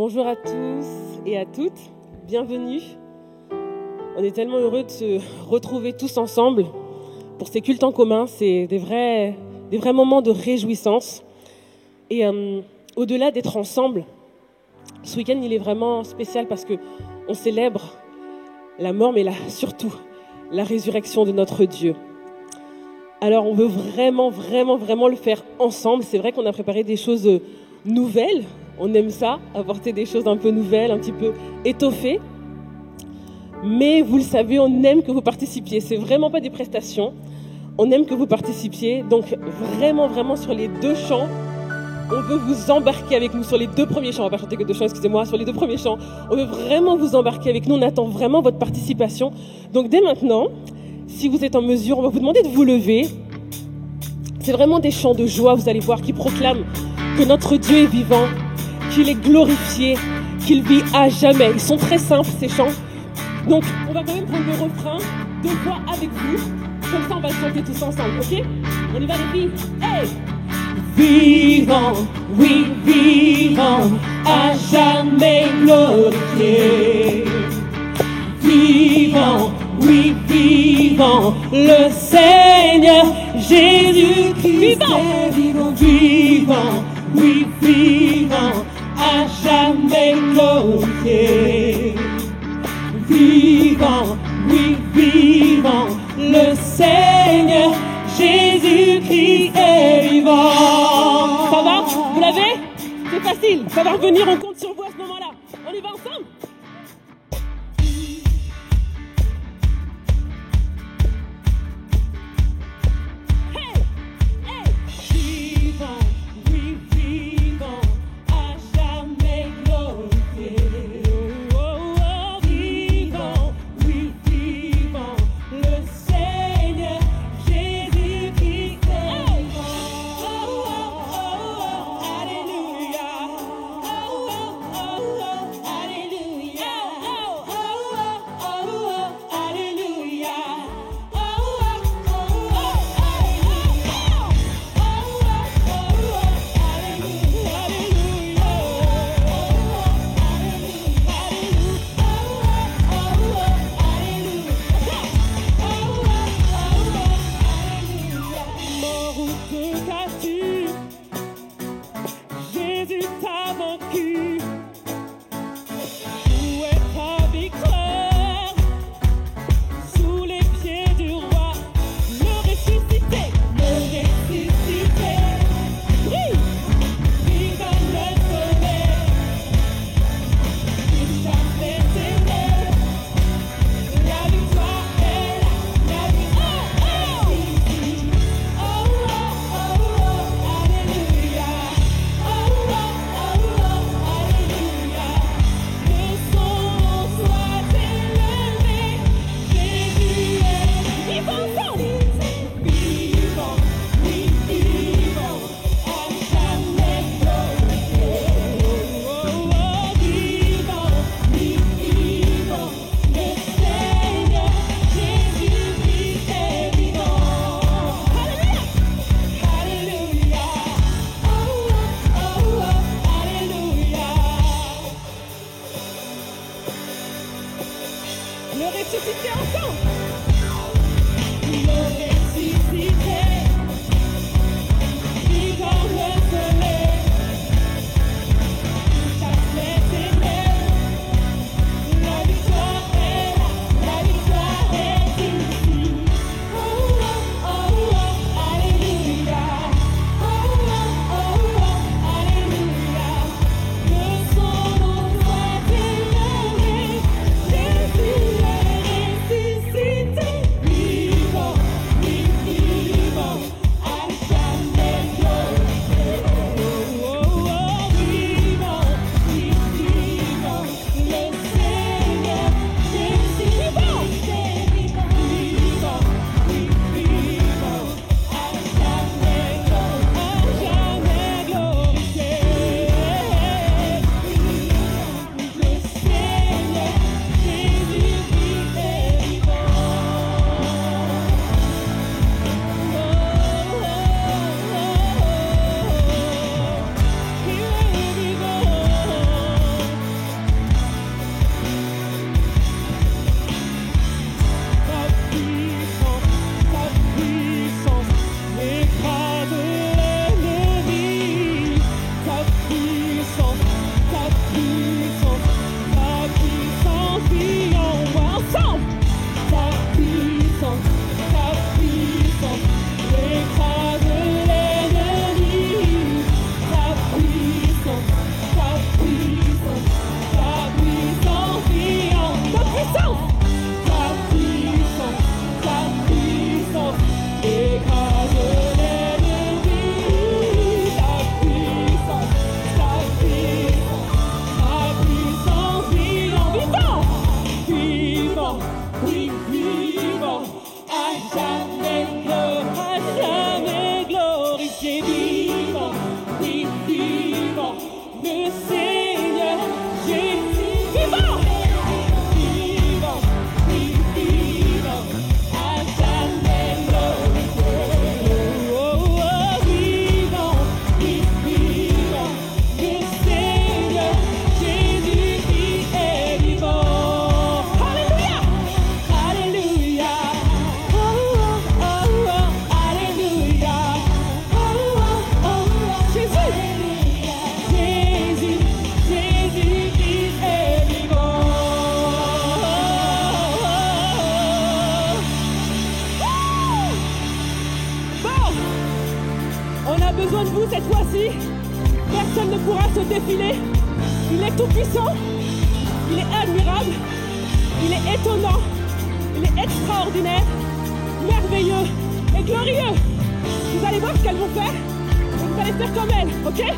Bonjour à tous et à toutes, bienvenue. On est tellement heureux de se retrouver tous ensemble pour ces cultes en commun. C'est des vrais moments de réjouissance. Et au-delà d'être ensemble, ce week-end il est vraiment spécial parce qu'on célèbre la mort, mais surtout la résurrection de notre Dieu. Alors on veut vraiment le faire ensemble. C'est vrai qu'on a préparé des choses nouvelles. On aime ça, apporter des choses un peu nouvelles, un petit peu étoffées. Mais vous le savez, on aime que vous participiez. C'est vraiment pas des prestations. On aime que vous participiez. Donc vraiment sur les deux chants, on veut vous embarquer avec nous sur les deux premiers chants. On va pas chanter que deux chants, excusez-moi. Sur les deux premiers chants, on veut vraiment vous embarquer avec nous. On attend vraiment votre participation. Donc dès maintenant, si vous êtes en mesure, on va vous demander de vous lever. C'est vraiment des chants de joie, vous allez voir, qui proclament que notre Dieu est vivant, qu'il est glorifié, qu'il vit à jamais. Ils sont très simples, ces chants. Donc, on va quand même prendre le refrain deux fois avec vous. Comme ça, on va le chanter tous ensemble, ok? On y va, les filles? Hey! Vivant, oui, vivant, à jamais glorifié. Vivant, oui, vivant, le Seigneur Jésus-Christ est vivant, vivant, oui, vivant, à jamais glorifié. Vivant, oui, vivant, le Seigneur Jésus-Christ est vivant. Ça va? Vous l'avez? C'est facile, ça va revenir, on compte sur vous à ce moment-là. On y va ensemble? besoin de vous cette fois-ci. Personne ne pourra se défiler. Il est tout puissant, il est admirable, il est étonnant, il est extraordinaire, merveilleux et glorieux. Vous allez voir ce qu'elles vont faire et vous allez faire comme elles, ok?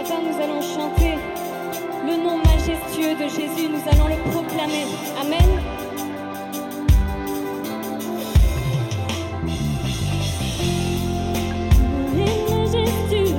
Nous allons chanter le nom majestueux de Jésus, nous allons le proclamer. Amen. Le nom de Jésus.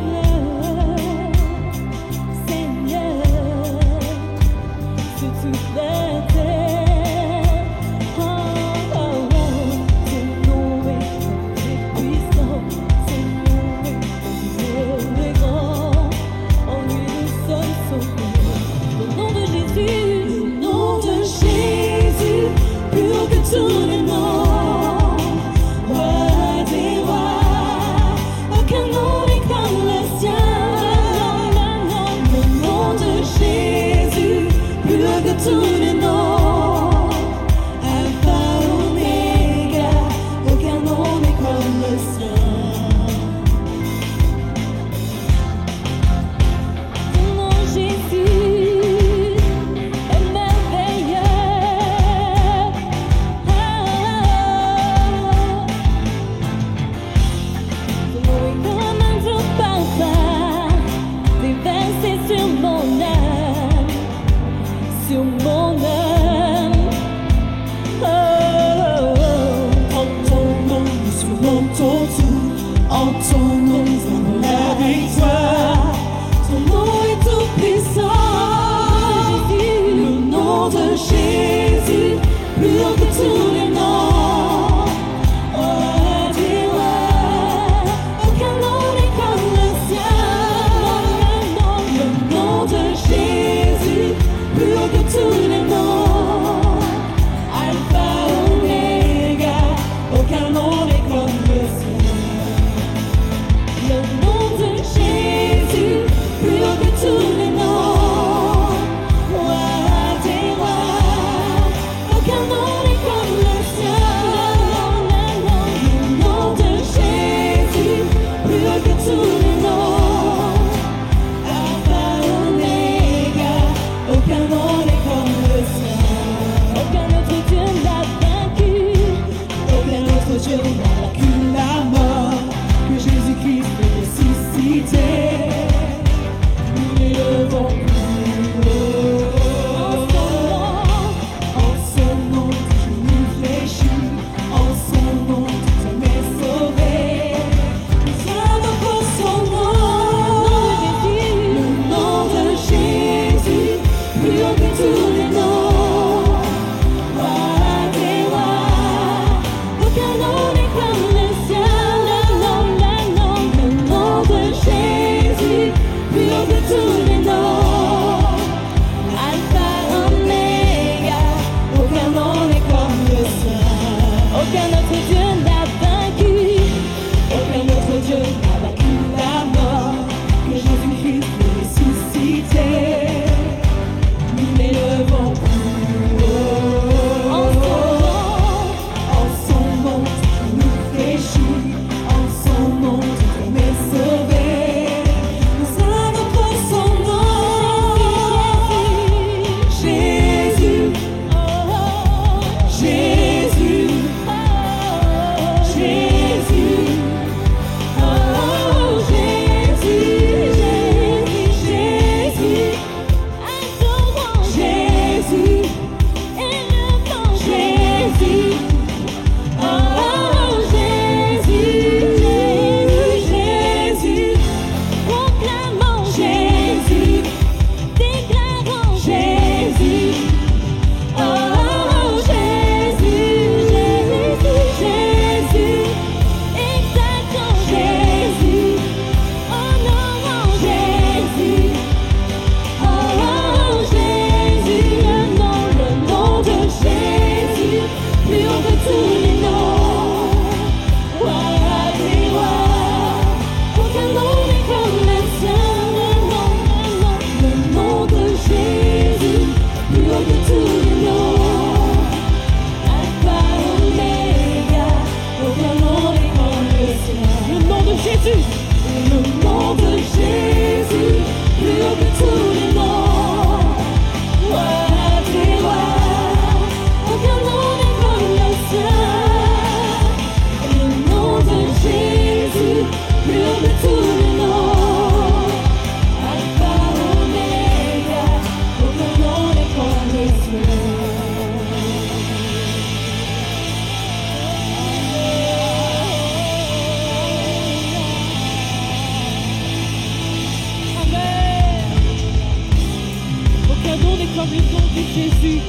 comme le nom de Jésus.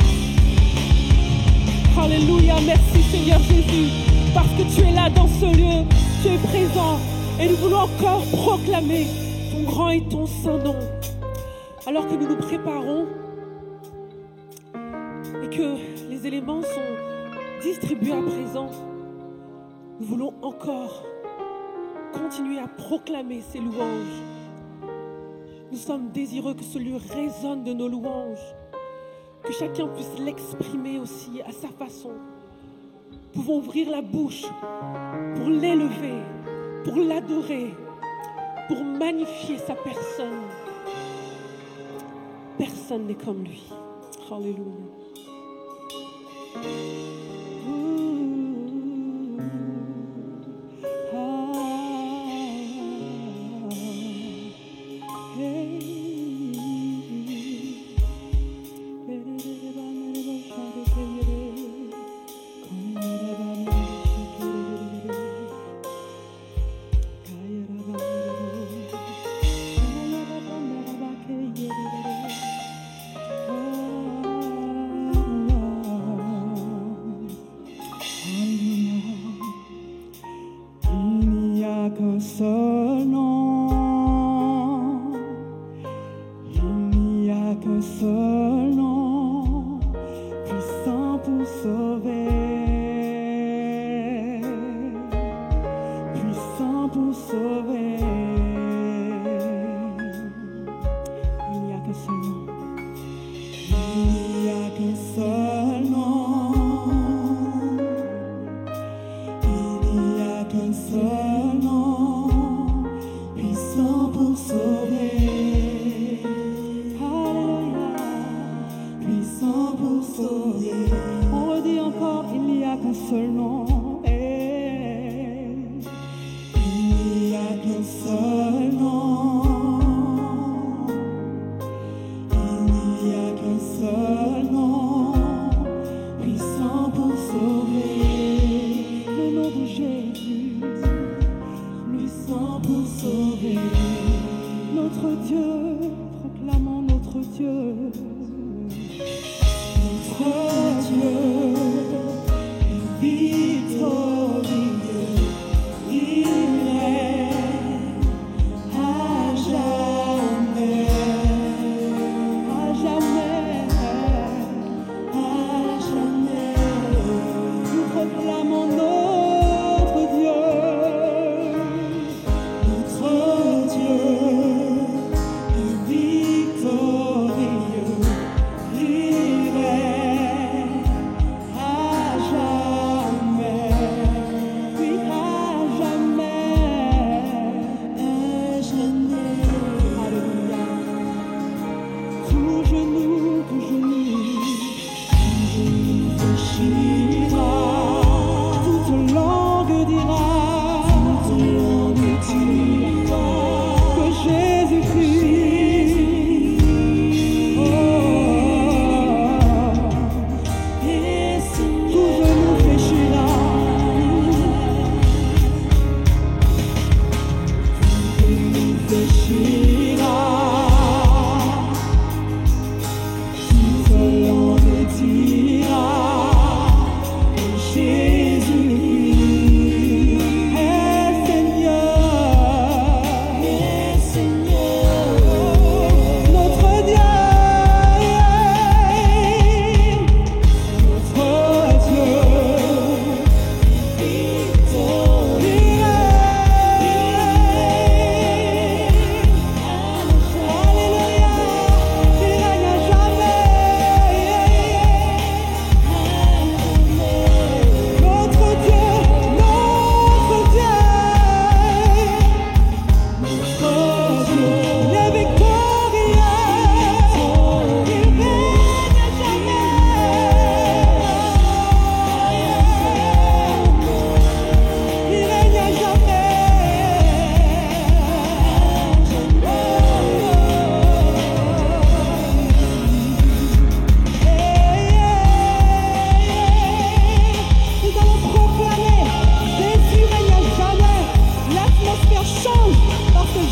Alléluia, merci Seigneur Jésus, parce que tu es là dans ce lieu, tu es présent et nous voulons encore proclamer ton grand et ton saint nom. Alors que nous nous préparons et que les éléments sont distribués à présent, nous voulons encore continuer à proclamer ces louanges. Nous sommes désireux que ce lieu résonne de nos louanges, que chacun puisse l'exprimer aussi à sa façon. Nous pouvons ouvrir la bouche pour l'élever, pour l'adorer, pour magnifier sa personne. Personne n'est comme lui. Alléluia.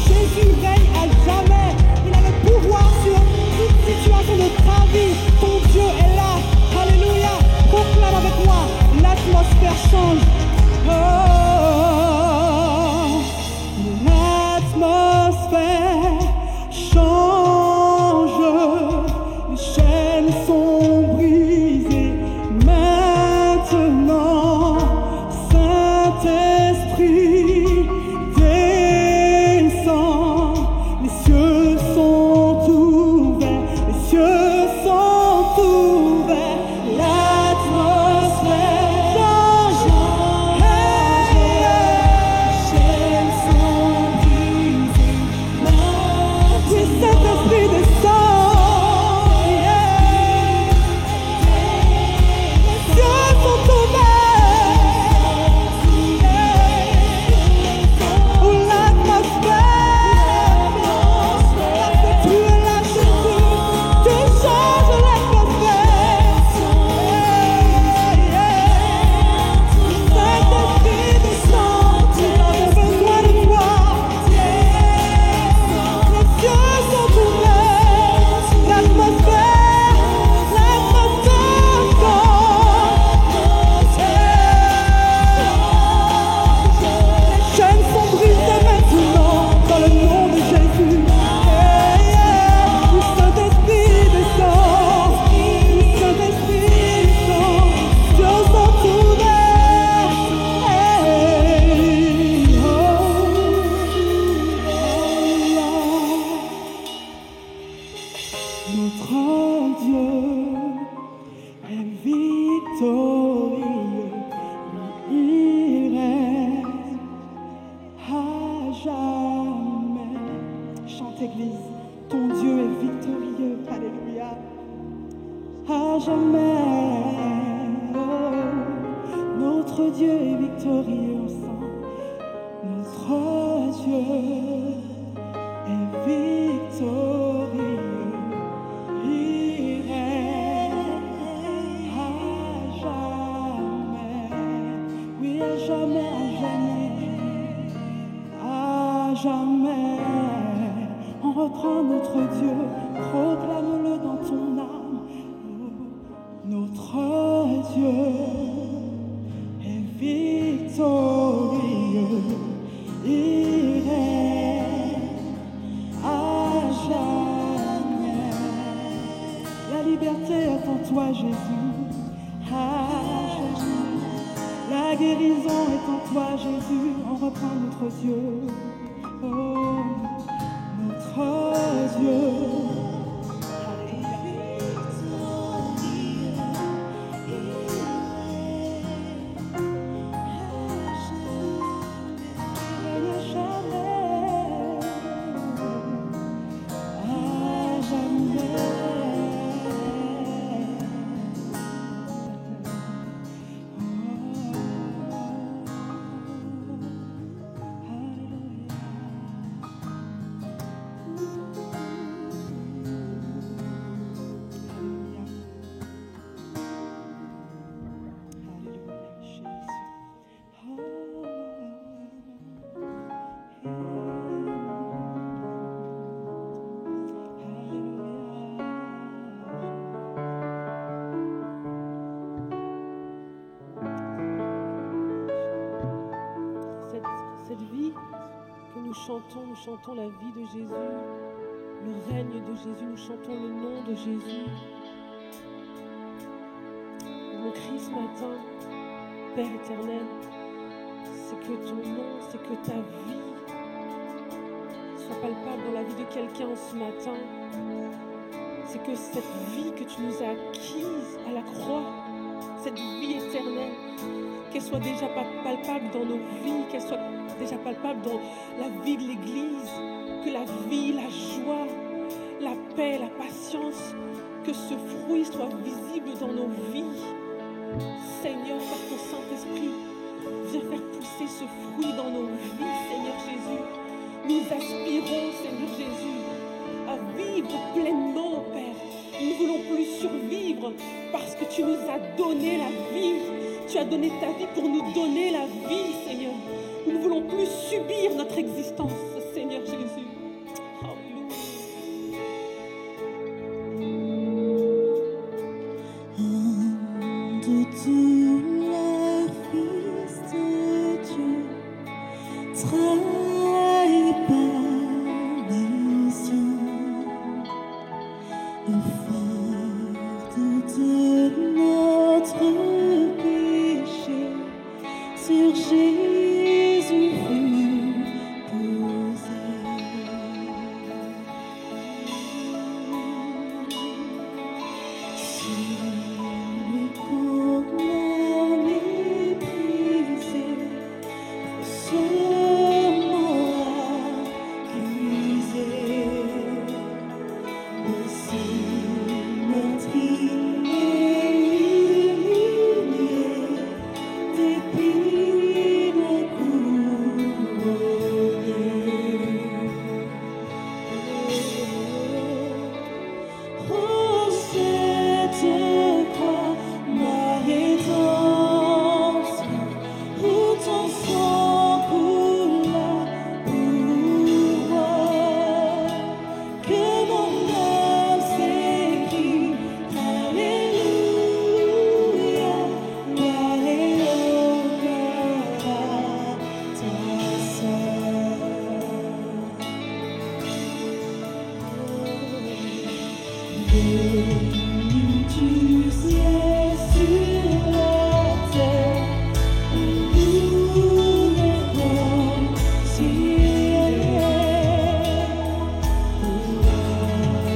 Jésus règne à jamais. Il a le pouvoir sur toute situation de ta vie. jamais. Chante Église, ton Dieu est victorieux. Alléluia. À jamais. Oh, notre Dieu est victorieux ensemble. Notre Dieu est victorieux. Il règne à jamais. Oui, à jamais, à jamais. On reprend notre Dieu, proclame-le dans ton âme. Notre Dieu est victorieux. Il règne à jamais. La liberté est en toi, Jésus. À jamais. La guérison est en toi, Jésus. On reprend notre Dieu. Oh, notre Dieu. Nous chantons la vie de Jésus, le règne de Jésus, nous chantons le nom de Jésus. Mon cri ce matin, Père éternel, c'est que ton nom, c'est que ta vie soit palpable dans la vie de quelqu'un ce matin. C'est que cette vie que tu nous as acquise à la croix, cette vie éternelle, qu'elle soit déjà palpable dans nos vies, qu'elle soit déjà palpable dans la vie de l'Église, que la vie, la joie, la paix, la patience, que ce fruit soit visible dans nos vies. Seigneur, par ton Saint-Esprit, viens faire pousser ce fruit dans nos vies, Seigneur Jésus. Nous aspirons, Seigneur Jésus, à vivre pleinement, Père. Nous ne voulons plus survivre parce que tu nous as donné la vie. Tu as donné ta vie pour nous donner la vie, Seigneur. Nous ne voulons plus subir notre existence, Seigneur Jésus. Alléluia. En dessous la Fils de Dieu, trahi par les hommes, le fardeau de notre péché sur Jésus fut posé. Celui qu'on a méprisé, seulement accusé, aussi meurtri et humilié, d'épines couronnées. Oh, cette croix, ma rédemption, où ton sang coula pour moi, que mon âme s'écrie, Alléluia, Alléluia, ta sœur. Venu du ciel sur la terre, nous réconcilier, pour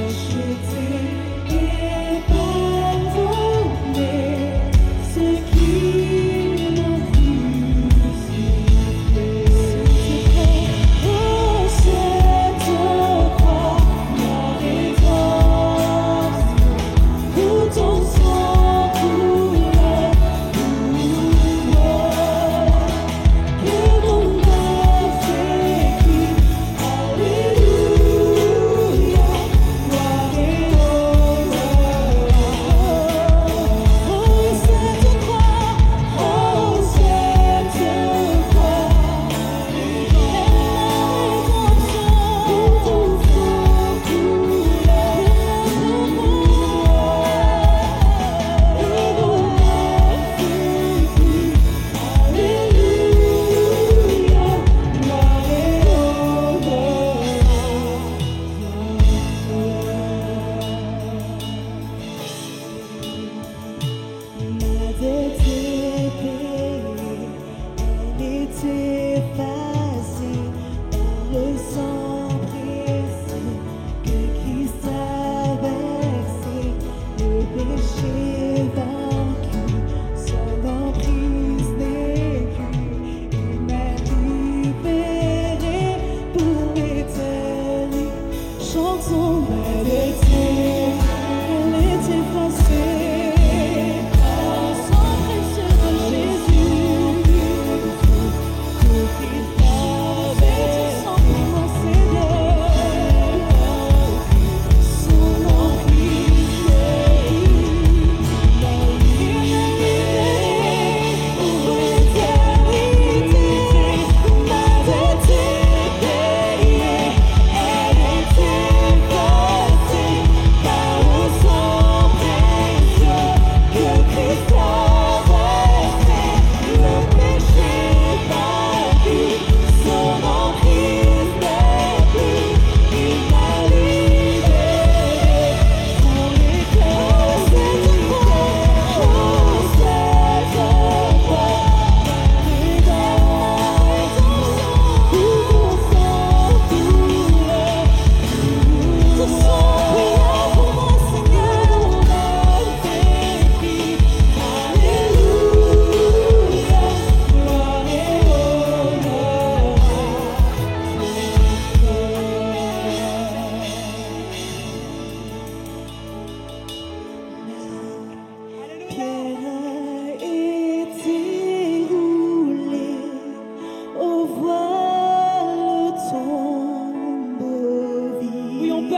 acheter et pardonner ceux qui m'ont crucifié. Oh,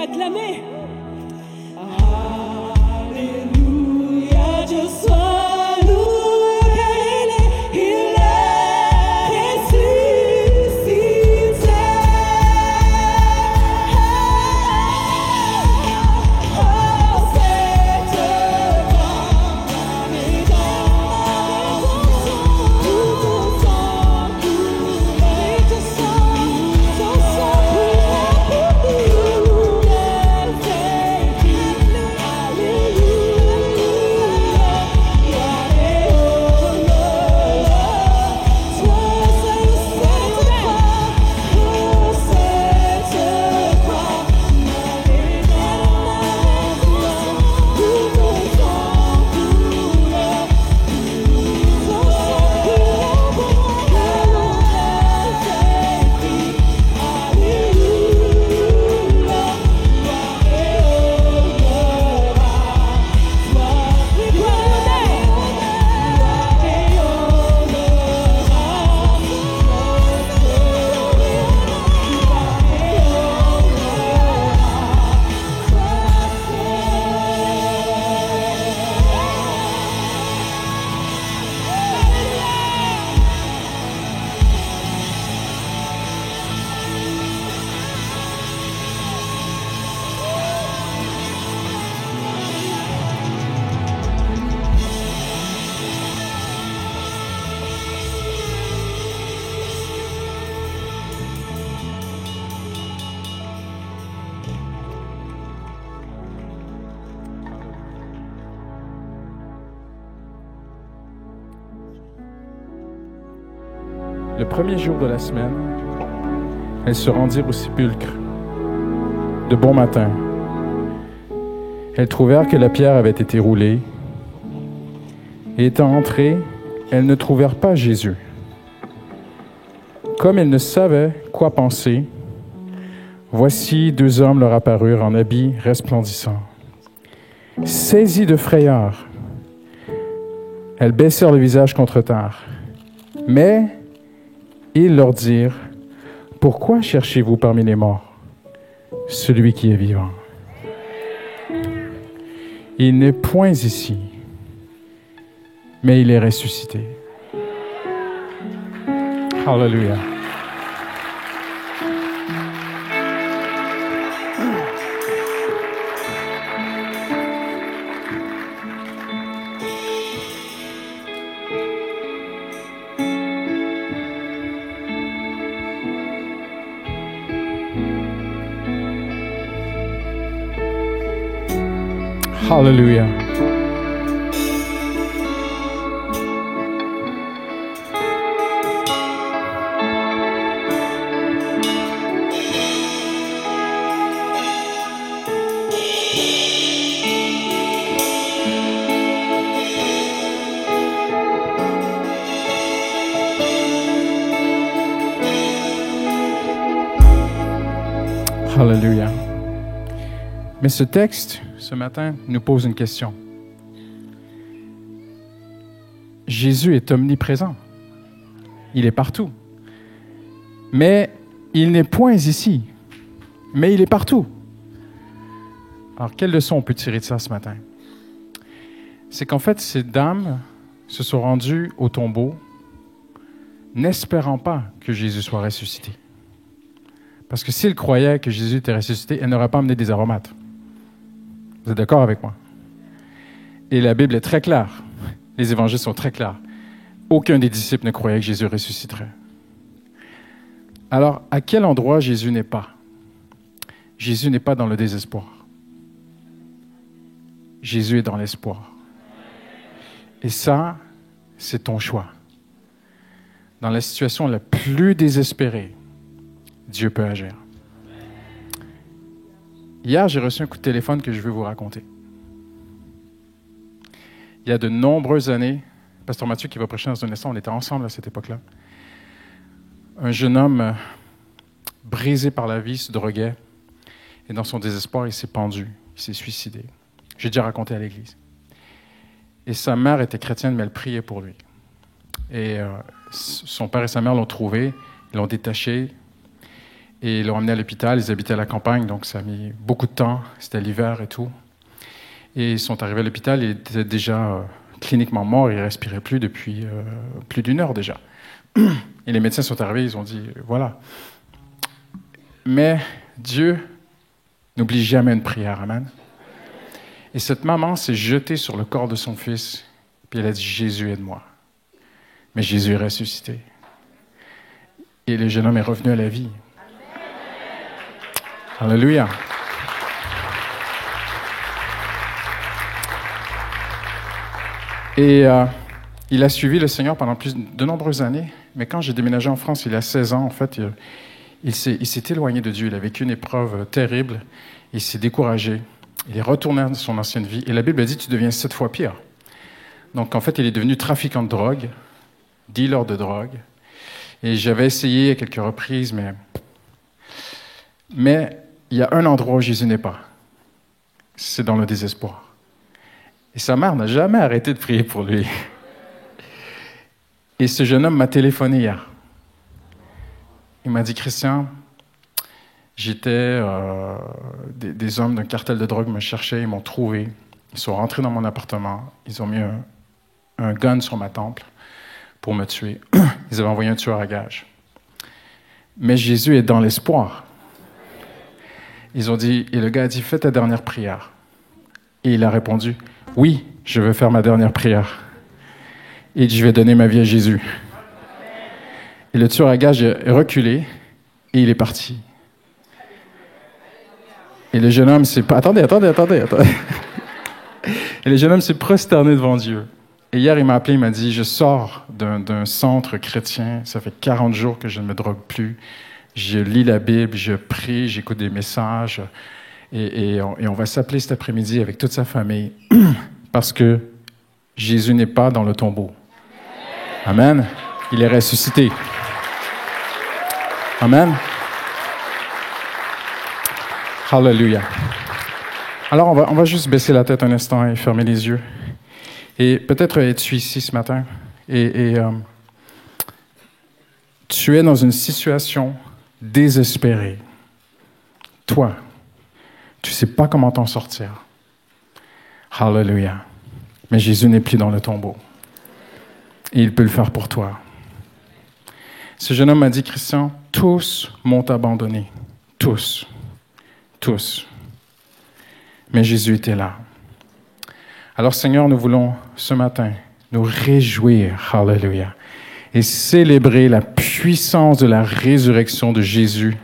acclamez. Alléluia, Dieu soit loué, il est ressuscité. Oh, cette grande rédemption, tout sang coulé, tout sang coulé pour nous. Le premier jour de la semaine, elles se rendirent au sépulcre de bon matin. Elles trouvèrent que la pierre avait été roulée, et étant entrées, elles ne trouvèrent pas Jésus. Comme elles ne savaient quoi penser, voici 2 hommes leur apparurent en habits resplendissants. Saisies de frayeur, elles baissèrent le visage contre terre. Mais ils leur dirent, « Pourquoi cherchez-vous parmi les morts celui qui est vivant? Il n'est point ici, mais il est ressuscité. » Alléluia. Hallelujah. Hallelujah. Mais ce texte, ce matin, nous pose une question. Jésus est omniprésent. Il est partout. Mais il n'est point ici. Mais il est partout. Alors, quelle leçon on peut tirer de ça ce matin? C'est qu'en fait, ces dames se sont rendues au tombeau n'espérant pas que Jésus soit ressuscité. Parce que s'ils croyaient que Jésus était ressuscité, elles n'auraient pas amené des aromates. Vous êtes d'accord avec moi? Et la Bible est très claire. Les évangiles sont très clairs. Aucun des disciples ne croyait que Jésus ressusciterait. Alors, à quel endroit Jésus n'est pas? Jésus n'est pas dans le désespoir. Jésus est dans l'espoir. Et ça, c'est ton choix. Dans la situation la plus désespérée, Dieu peut agir. Hier, j'ai reçu un coup de téléphone que je veux vous raconter. Il y a de nombreuses années, Pasteur Mathieu qui va prêcher dans un instant, on était ensemble à cette époque-là. Un jeune homme brisé par la vie se droguait et dans son désespoir, il s'est pendu, il s'est suicidé. J'ai déjà raconté à l'église. Et sa mère était chrétienne, mais elle priait pour lui. Et son père et sa mère l'ont trouvé, ils l'ont détaché. Et ils l'ont emmené à l'hôpital. Ils habitaient à la campagne, donc ça a mis beaucoup de temps. C'était l'hiver et tout. Et ils sont arrivés à l'hôpital. Il était déjà cliniquement mort. Il ne respirait plus depuis plus d'1 heure déjà. Et les médecins sont arrivés. Ils ont dit, voilà. Mais Dieu n'oublie jamais une prière. Amen. Et cette maman s'est jetée sur le corps de son fils. Puis elle a dit, Jésus, aide-moi. Mais Jésus est ressuscité. Et le jeune homme est revenu à la vie. Alléluia. Et il a suivi le Seigneur pendant de nombreuses années. Mais quand j'ai déménagé en France, il a 16 ans, en fait, il s'est éloigné de Dieu. Il a vécu une épreuve terrible. Il s'est découragé. Il est retourné dans son ancienne vie. Et la Bible dit, tu deviens 7 fois pire. Donc, en fait, il est devenu trafiquant de drogue, dealer de drogue. Et j'avais essayé à quelques reprises, mais il y a un endroit où Jésus n'est pas. C'est dans le désespoir. Et sa mère n'a jamais arrêté de prier pour lui. Et ce jeune homme m'a téléphoné hier. Il m'a dit, Christian, des hommes d'un cartel de drogue me cherchaient, ils m'ont trouvé. Ils sont rentrés dans mon appartement. Ils ont mis un gun sur ma temple pour me tuer. Ils avaient envoyé un tueur à gages. Mais Jésus est dans l'espoir. Ils ont dit, et le gars a dit, fais ta dernière prière. Et il a répondu, oui, je veux faire ma dernière prière. Et je vais donner ma vie à Jésus. Et le tueur à gages est reculé et il est parti. Et le jeune homme s'est... Attendez. Et le jeune homme s'est prosterné devant Dieu. Et hier, il m'a appelé, il m'a dit, je sors d'un centre chrétien, ça fait 40 jours que je ne me drogue plus. Je lis la Bible, je prie, j'écoute des messages. Et on va s'appeler cet après-midi avec toute sa famille parce que Jésus n'est pas dans le tombeau. Amen. Il est ressuscité. Amen. Hallelujah. Alors, on va juste baisser la tête un instant et fermer les yeux. Et peut-être es-tu ici ce matin et tu es dans une situation désespérée. Toi, tu ne sais pas comment t'en sortir. Hallelujah. Mais Jésus n'est plus dans le tombeau. Et il peut le faire pour toi. Ce jeune homme m'a dit, Christian, tous m'ont abandonné. Tous. Mais Jésus était là. Alors, Seigneur, nous voulons ce matin nous réjouir, hallelujah, et célébrer la puissance de la résurrection de Jésus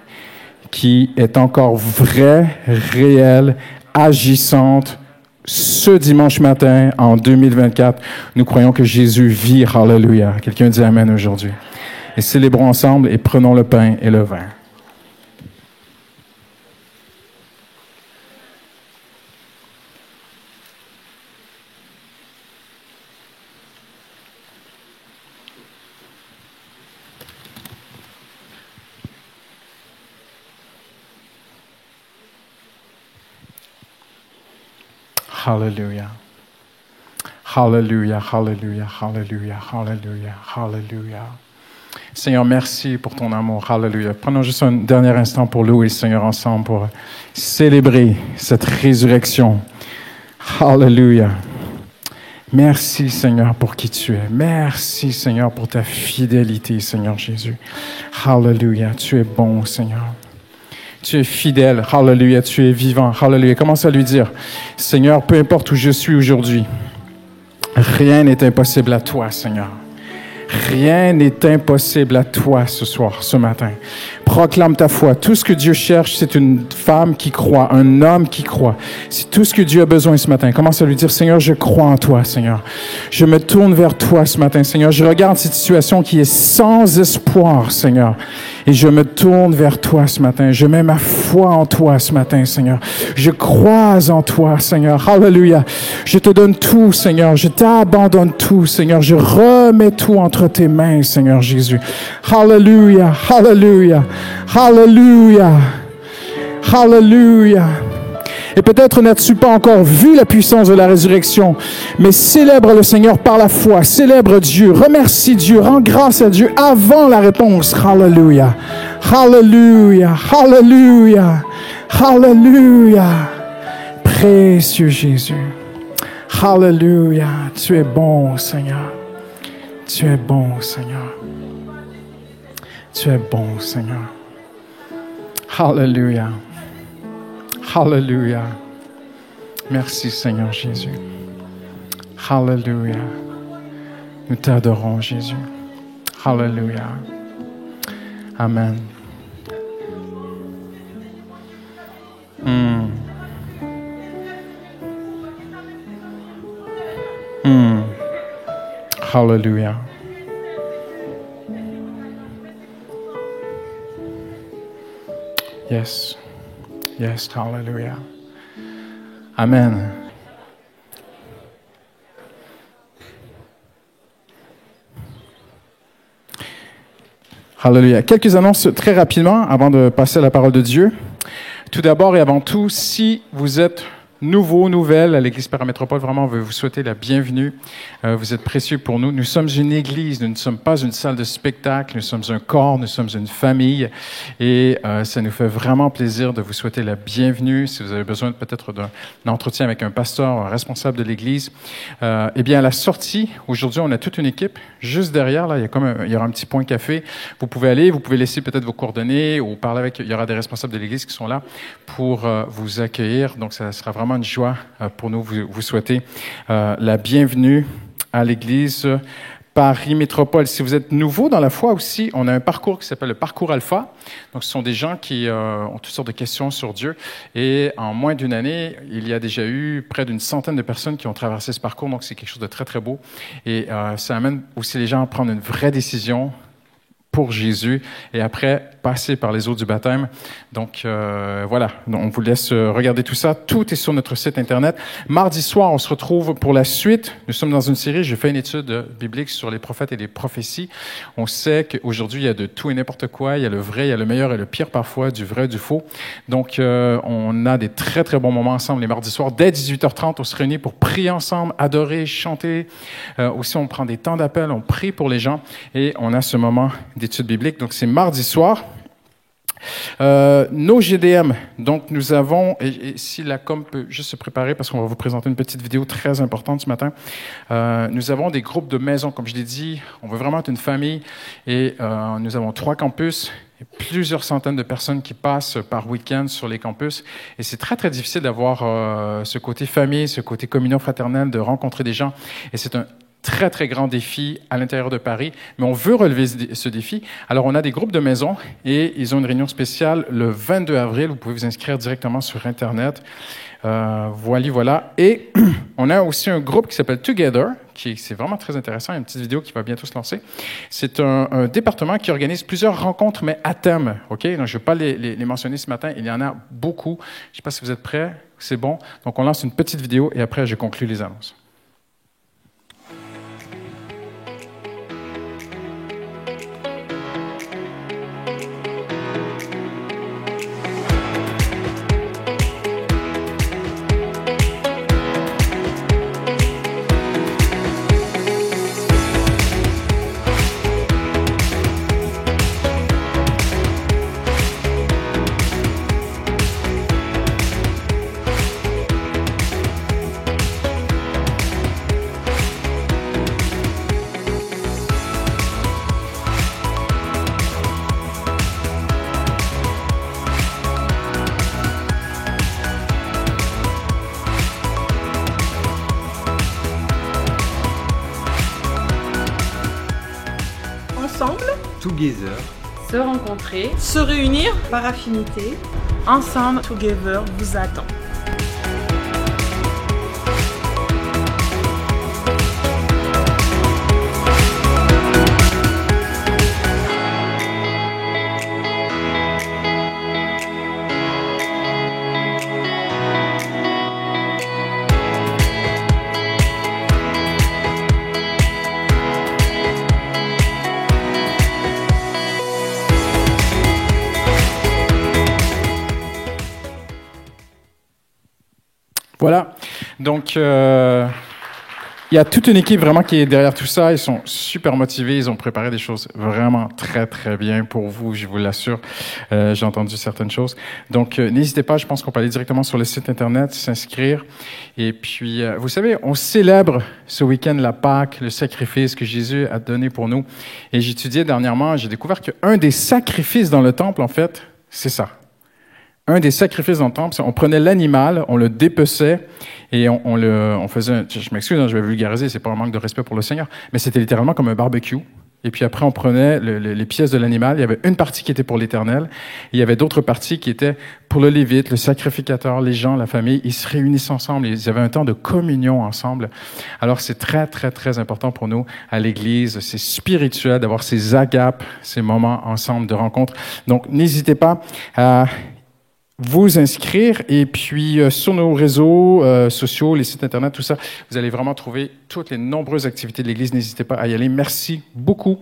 qui est encore vraie, réelle, agissante. Ce dimanche matin, en 2024, nous croyons que Jésus vit, hallelujah. Quelqu'un dit Amen aujourd'hui. Et célébrons ensemble et prenons le pain et le vin. Hallelujah. Hallelujah, hallelujah, hallelujah, hallelujah, hallelujah. Seigneur, merci pour ton amour. Hallelujah. Prenons juste un dernier instant pour louer le Seigneur ensemble, pour célébrer cette résurrection. Hallelujah. Merci, Seigneur, pour qui tu es. Merci, Seigneur, pour ta fidélité, Seigneur Jésus. Hallelujah. Tu es bon, Seigneur. Tu es fidèle. Hallelujah. Tu es vivant. Hallelujah. Commence à lui dire, Seigneur, peu importe où je suis aujourd'hui, rien n'est impossible à toi, Seigneur. Rien n'est impossible à toi ce soir, ce matin. Proclame ta foi. Tout ce que Dieu cherche, c'est une femme qui croit, un homme qui croit. C'est tout ce que Dieu a besoin ce matin. Commence à lui dire, Seigneur, je crois en toi, Seigneur. Je me tourne vers toi ce matin, Seigneur. Je regarde cette situation qui est sans espoir, Seigneur. Et je me tourne vers toi ce matin. Je mets ma foi en toi ce matin, Seigneur. Je crois en toi, Seigneur. Hallelujah. Je te donne tout, Seigneur. Je t'abandonne tout, Seigneur. Je remets tout entre tes mains, Seigneur Jésus. Hallelujah. Hallelujah. Hallelujah. Hallelujah. Et peut-être n'as-tu pas encore vu la puissance de la résurrection, mais célèbre le Seigneur par la foi, célèbre Dieu, remercie Dieu, rends grâce à Dieu avant la réponse. Hallelujah. Hallelujah, hallelujah, hallelujah. Précieux Jésus. Hallelujah. Tu es bon, Seigneur. Tu es bon, Seigneur. Tu es bon, Seigneur. Hallelujah. Hallelujah. Merci, Seigneur Jésus. Hallelujah. Nous t'adorons, Jésus. Hallelujah. Amen. Hallelujah. Yes. Yes, hallelujah. Amen. Hallelujah. Quelques annonces très rapidement avant de passer à la parole de Dieu. Tout d'abord et avant tout, si vous êtes nouvelle à l'Église Paramétropole, vraiment, on veut vous souhaiter la bienvenue. Vous êtes précieux pour nous. Nous sommes une église, nous ne sommes pas une salle de spectacle, nous sommes un corps, nous sommes une famille. Et ça nous fait vraiment plaisir de vous souhaiter la bienvenue. Si vous avez besoin peut-être d'un entretien avec un pasteur, un responsable de l'Église, eh bien, à la sortie, aujourd'hui, on a toute une équipe. Juste derrière, là, il y aura un petit point café. Vous pouvez aller, vous pouvez laisser peut-être vos coordonnées ou parler avec, il y aura des responsables de l'Église qui sont là pour vous accueillir. Donc, ça sera vraiment une joie pour nous vous souhaiter la bienvenue à l'Église Paris Métropole. Si vous êtes nouveau dans la foi aussi, on a un parcours qui s'appelle le parcours Alpha. Donc, ce sont des gens qui ont toutes sortes de questions sur Dieu. Et en moins d'une année, il y a déjà eu près d'une centaine de personnes qui ont traversé ce parcours. Donc, c'est quelque chose de très, très beau. Et ça amène aussi les gens à prendre une vraie décision pour Jésus et après passer par les eaux du baptême. Donc voilà, on vous laisse regarder tout ça. Tout est sur notre site Internet. Mardi soir, on se retrouve pour la suite. Nous sommes dans une série, j'ai fait une étude biblique sur les prophètes et les prophéties. On sait qu'aujourd'hui, il y a de tout et n'importe quoi. Il y a le vrai, il y a le meilleur et le pire parfois, du vrai, du faux. Donc on a des très, très bons moments ensemble les mardis soirs. Dès 18h30, on se réunit pour prier ensemble, adorer, chanter. Aussi, on prend des temps d'appel, on prie pour les gens et on a ce moment d'études bibliques. Donc, c'est mardi soir. Nos GDM, donc nous avons, et si la com peut juste se préparer parce qu'on va vous présenter une petite vidéo très importante ce matin, nous avons des groupes de maisons, comme je l'ai dit, on veut vraiment être une famille et nous avons 3 campus et plusieurs centaines de personnes qui passent par week-end sur les campus et c'est très très difficile d'avoir ce côté famille, ce côté communion fraternelle, de rencontrer des gens et c'est un très, très grand défi à l'intérieur de Paris, mais on veut relever ce défi. Alors, on a des groupes de maisons et ils ont une réunion spéciale le 22 avril. Vous pouvez vous inscrire directement sur Internet. Voilà. Et on a aussi un groupe qui s'appelle Together, c'est vraiment très intéressant. Il y a une petite vidéo qui va bientôt se lancer. C'est un département qui organise plusieurs rencontres, mais à thème. OK? Donc, je ne vais pas les mentionner ce matin. Il y en a beaucoup. Je ne sais pas si vous êtes prêts. C'est bon. Donc, on lance une petite vidéo et après, je conclue les annonces. Together. Se rencontrer. Se réunir par affinité. Ensemble, Together vous attend. Voilà, donc Il y a toute une équipe vraiment qui est derrière tout ça. Ils sont super motivés. Ils ont préparé des choses vraiment très, très bien pour vous, je vous l'assure. J'ai entendu certaines choses. Donc, n'hésitez pas. Je pense qu'on peut aller directement sur le site Internet, s'inscrire. Et puis, vous savez, on célèbre ce week-end la Pâque, le sacrifice que Jésus a donné pour nous. Et j'étudiais dernièrement, j'ai découvert qu'un des sacrifices dans le temple, en fait, c'est ça. Un des sacrifices dans le temple, c'est on prenait l'animal, on le dépeçait et on faisait, je m'excuse, je vais vulgariser, c'est pas un manque de respect pour le Seigneur, mais c'était littéralement comme un barbecue. Et puis après, on prenait les pièces de l'animal. Il y avait une partie qui était pour l'Éternel. Il y avait d'autres parties qui étaient pour le Lévite, le sacrificateur, les gens, la famille. Ils se réunissaient ensemble. Ils avaient un temps de communion ensemble. Alors, c'est très, très, très important pour nous à l'Église. C'est spirituel d'avoir ces agapes, ces moments ensemble de rencontre. Donc, n'hésitez pas à vous inscrire et puis sur nos réseaux sociaux, les sites Internet, tout ça, vous allez vraiment trouver toutes les nombreuses activités de l'Église. N'hésitez pas à y aller. Merci beaucoup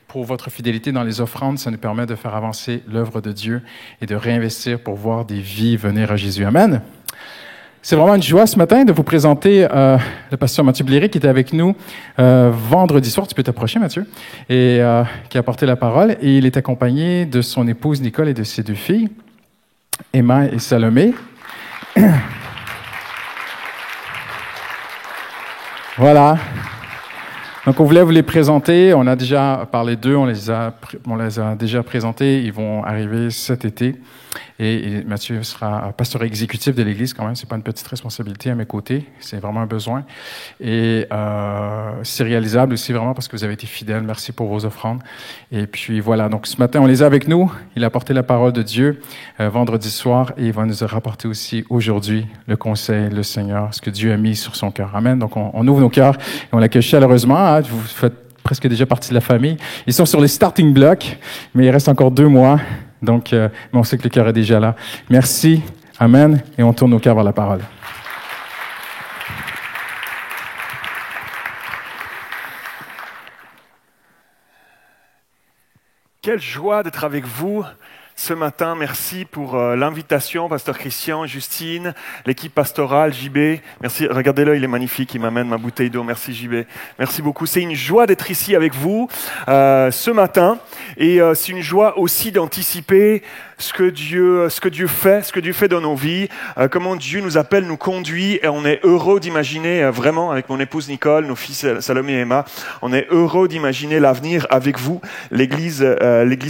pour votre fidélité dans les offrandes. Ça nous permet de faire avancer l'œuvre de Dieu et de réinvestir pour voir des vies venir à Jésus. Amen. C'est vraiment une joie ce matin de vous présenter le pasteur Mathieu Bléré qui était avec nous vendredi soir. Tu peux t'approcher, Mathieu, et qui a porté la parole. Et il est accompagné de son épouse Nicole et de ses 2 filles. Emma et Salomé. Voilà. Donc, on voulait vous les présenter. On a déjà parlé d'eux, on les a déjà présentés. Ils vont arriver cet été. Et Mathieu sera pasteur exécutif de l'Église quand même. C'est pas une petite responsabilité à mes côtés. C'est vraiment un besoin. Et c'est réalisable aussi vraiment parce que vous avez été fidèles. Merci pour vos offrandes. Et puis voilà. Donc ce matin, on les a avec nous. Il a apporté la parole de Dieu vendredi soir et il va nous rapporter aussi aujourd'hui le conseil, le Seigneur, ce que Dieu a mis sur son cœur. Amen. Donc on ouvre nos cœurs et on l'accueille chaleureusement. Hein. Vous faites presque déjà partie de la famille. Ils sont sur les starting blocks, mais il reste encore 2 mois. Donc, mais on sait que le cœur est déjà là. Merci. Amen. Et on tourne nos cœurs vers la parole. Quelle joie d'être avec vous ce matin. Merci pour l'invitation, Pasteur Christian, Justine, l'équipe pastorale, JB. Merci. Regardez-le, il est magnifique. Il m'amène ma bouteille d'eau. Merci, JB. Merci beaucoup. C'est une joie d'être ici avec vous ce matin. Et c'est une joie aussi d'anticiper ce que Dieu fait dans nos vies, comment Dieu nous appelle, nous conduit, et on est heureux d'imaginer vraiment avec mon épouse Nicole, nos filles Salomé et Emma, on est heureux d'imaginer l'avenir avec vous, l'Église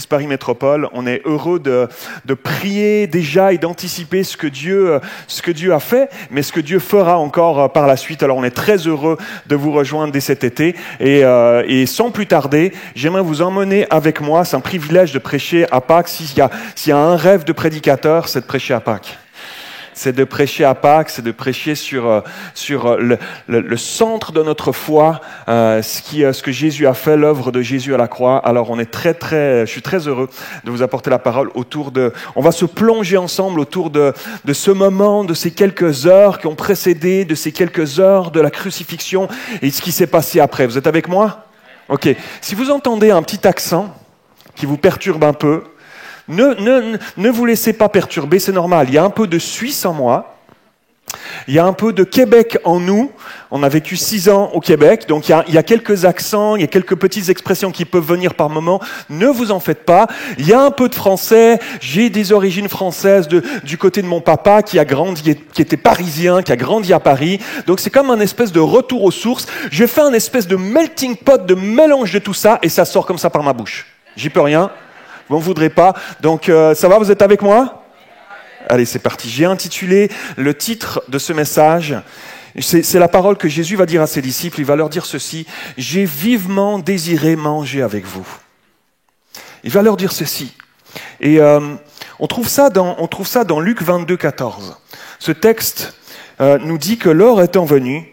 Paris Métropole. On est heureux de prier déjà et d'anticiper ce que Dieu a fait, mais ce que Dieu fera encore par la suite. Alors on est très heureux de vous rejoindre dès cet été et sans plus tarder, j'aimerais vous emmener avec moi. C'est un privilège de prêcher à Pâques. S'il y a un rêve de prédicateur, c'est de prêcher à Pâques. C'est de prêcher à Pâques, c'est de prêcher sur le centre de notre foi, ce que Jésus a fait, l'œuvre de Jésus à la croix. Alors je suis très heureux de vous apporter la parole on va se plonger ensemble autour de ce moment, de ces quelques heures qui ont précédé, de ces quelques heures de la crucifixion et ce qui s'est passé après. Vous êtes avec moi? Ok. Si vous entendez un petit accent qui vous perturbe un peu, ne vous laissez pas perturber, c'est normal. Il y a un peu de Suisse en moi. Il y a un peu de Québec en nous. On a vécu 6 ans au Québec, donc il y a quelques accents, il y a quelques petites expressions qui peuvent venir par moment. Ne vous en faites pas. Il y a un peu de français. J'ai des origines françaises du côté de mon papa qui était parisien, qui a grandi à Paris. Donc c'est comme un espèce de retour aux sources. Je fais un espèce de melting pot, de mélange de tout ça, et ça sort comme ça par ma bouche. J'y peux rien. Vous n'en voudrez pas. Donc, ça va, vous êtes avec moi? Allez, c'est parti. J'ai intitulé le titre de ce message. C'est la parole que Jésus va dire à ses disciples. Il va leur dire ceci. J'ai vivement désiré manger avec vous. Il va leur dire ceci. Et on trouve ça dans Luc 22, 14. Ce texte nous dit que l'heure étant venue,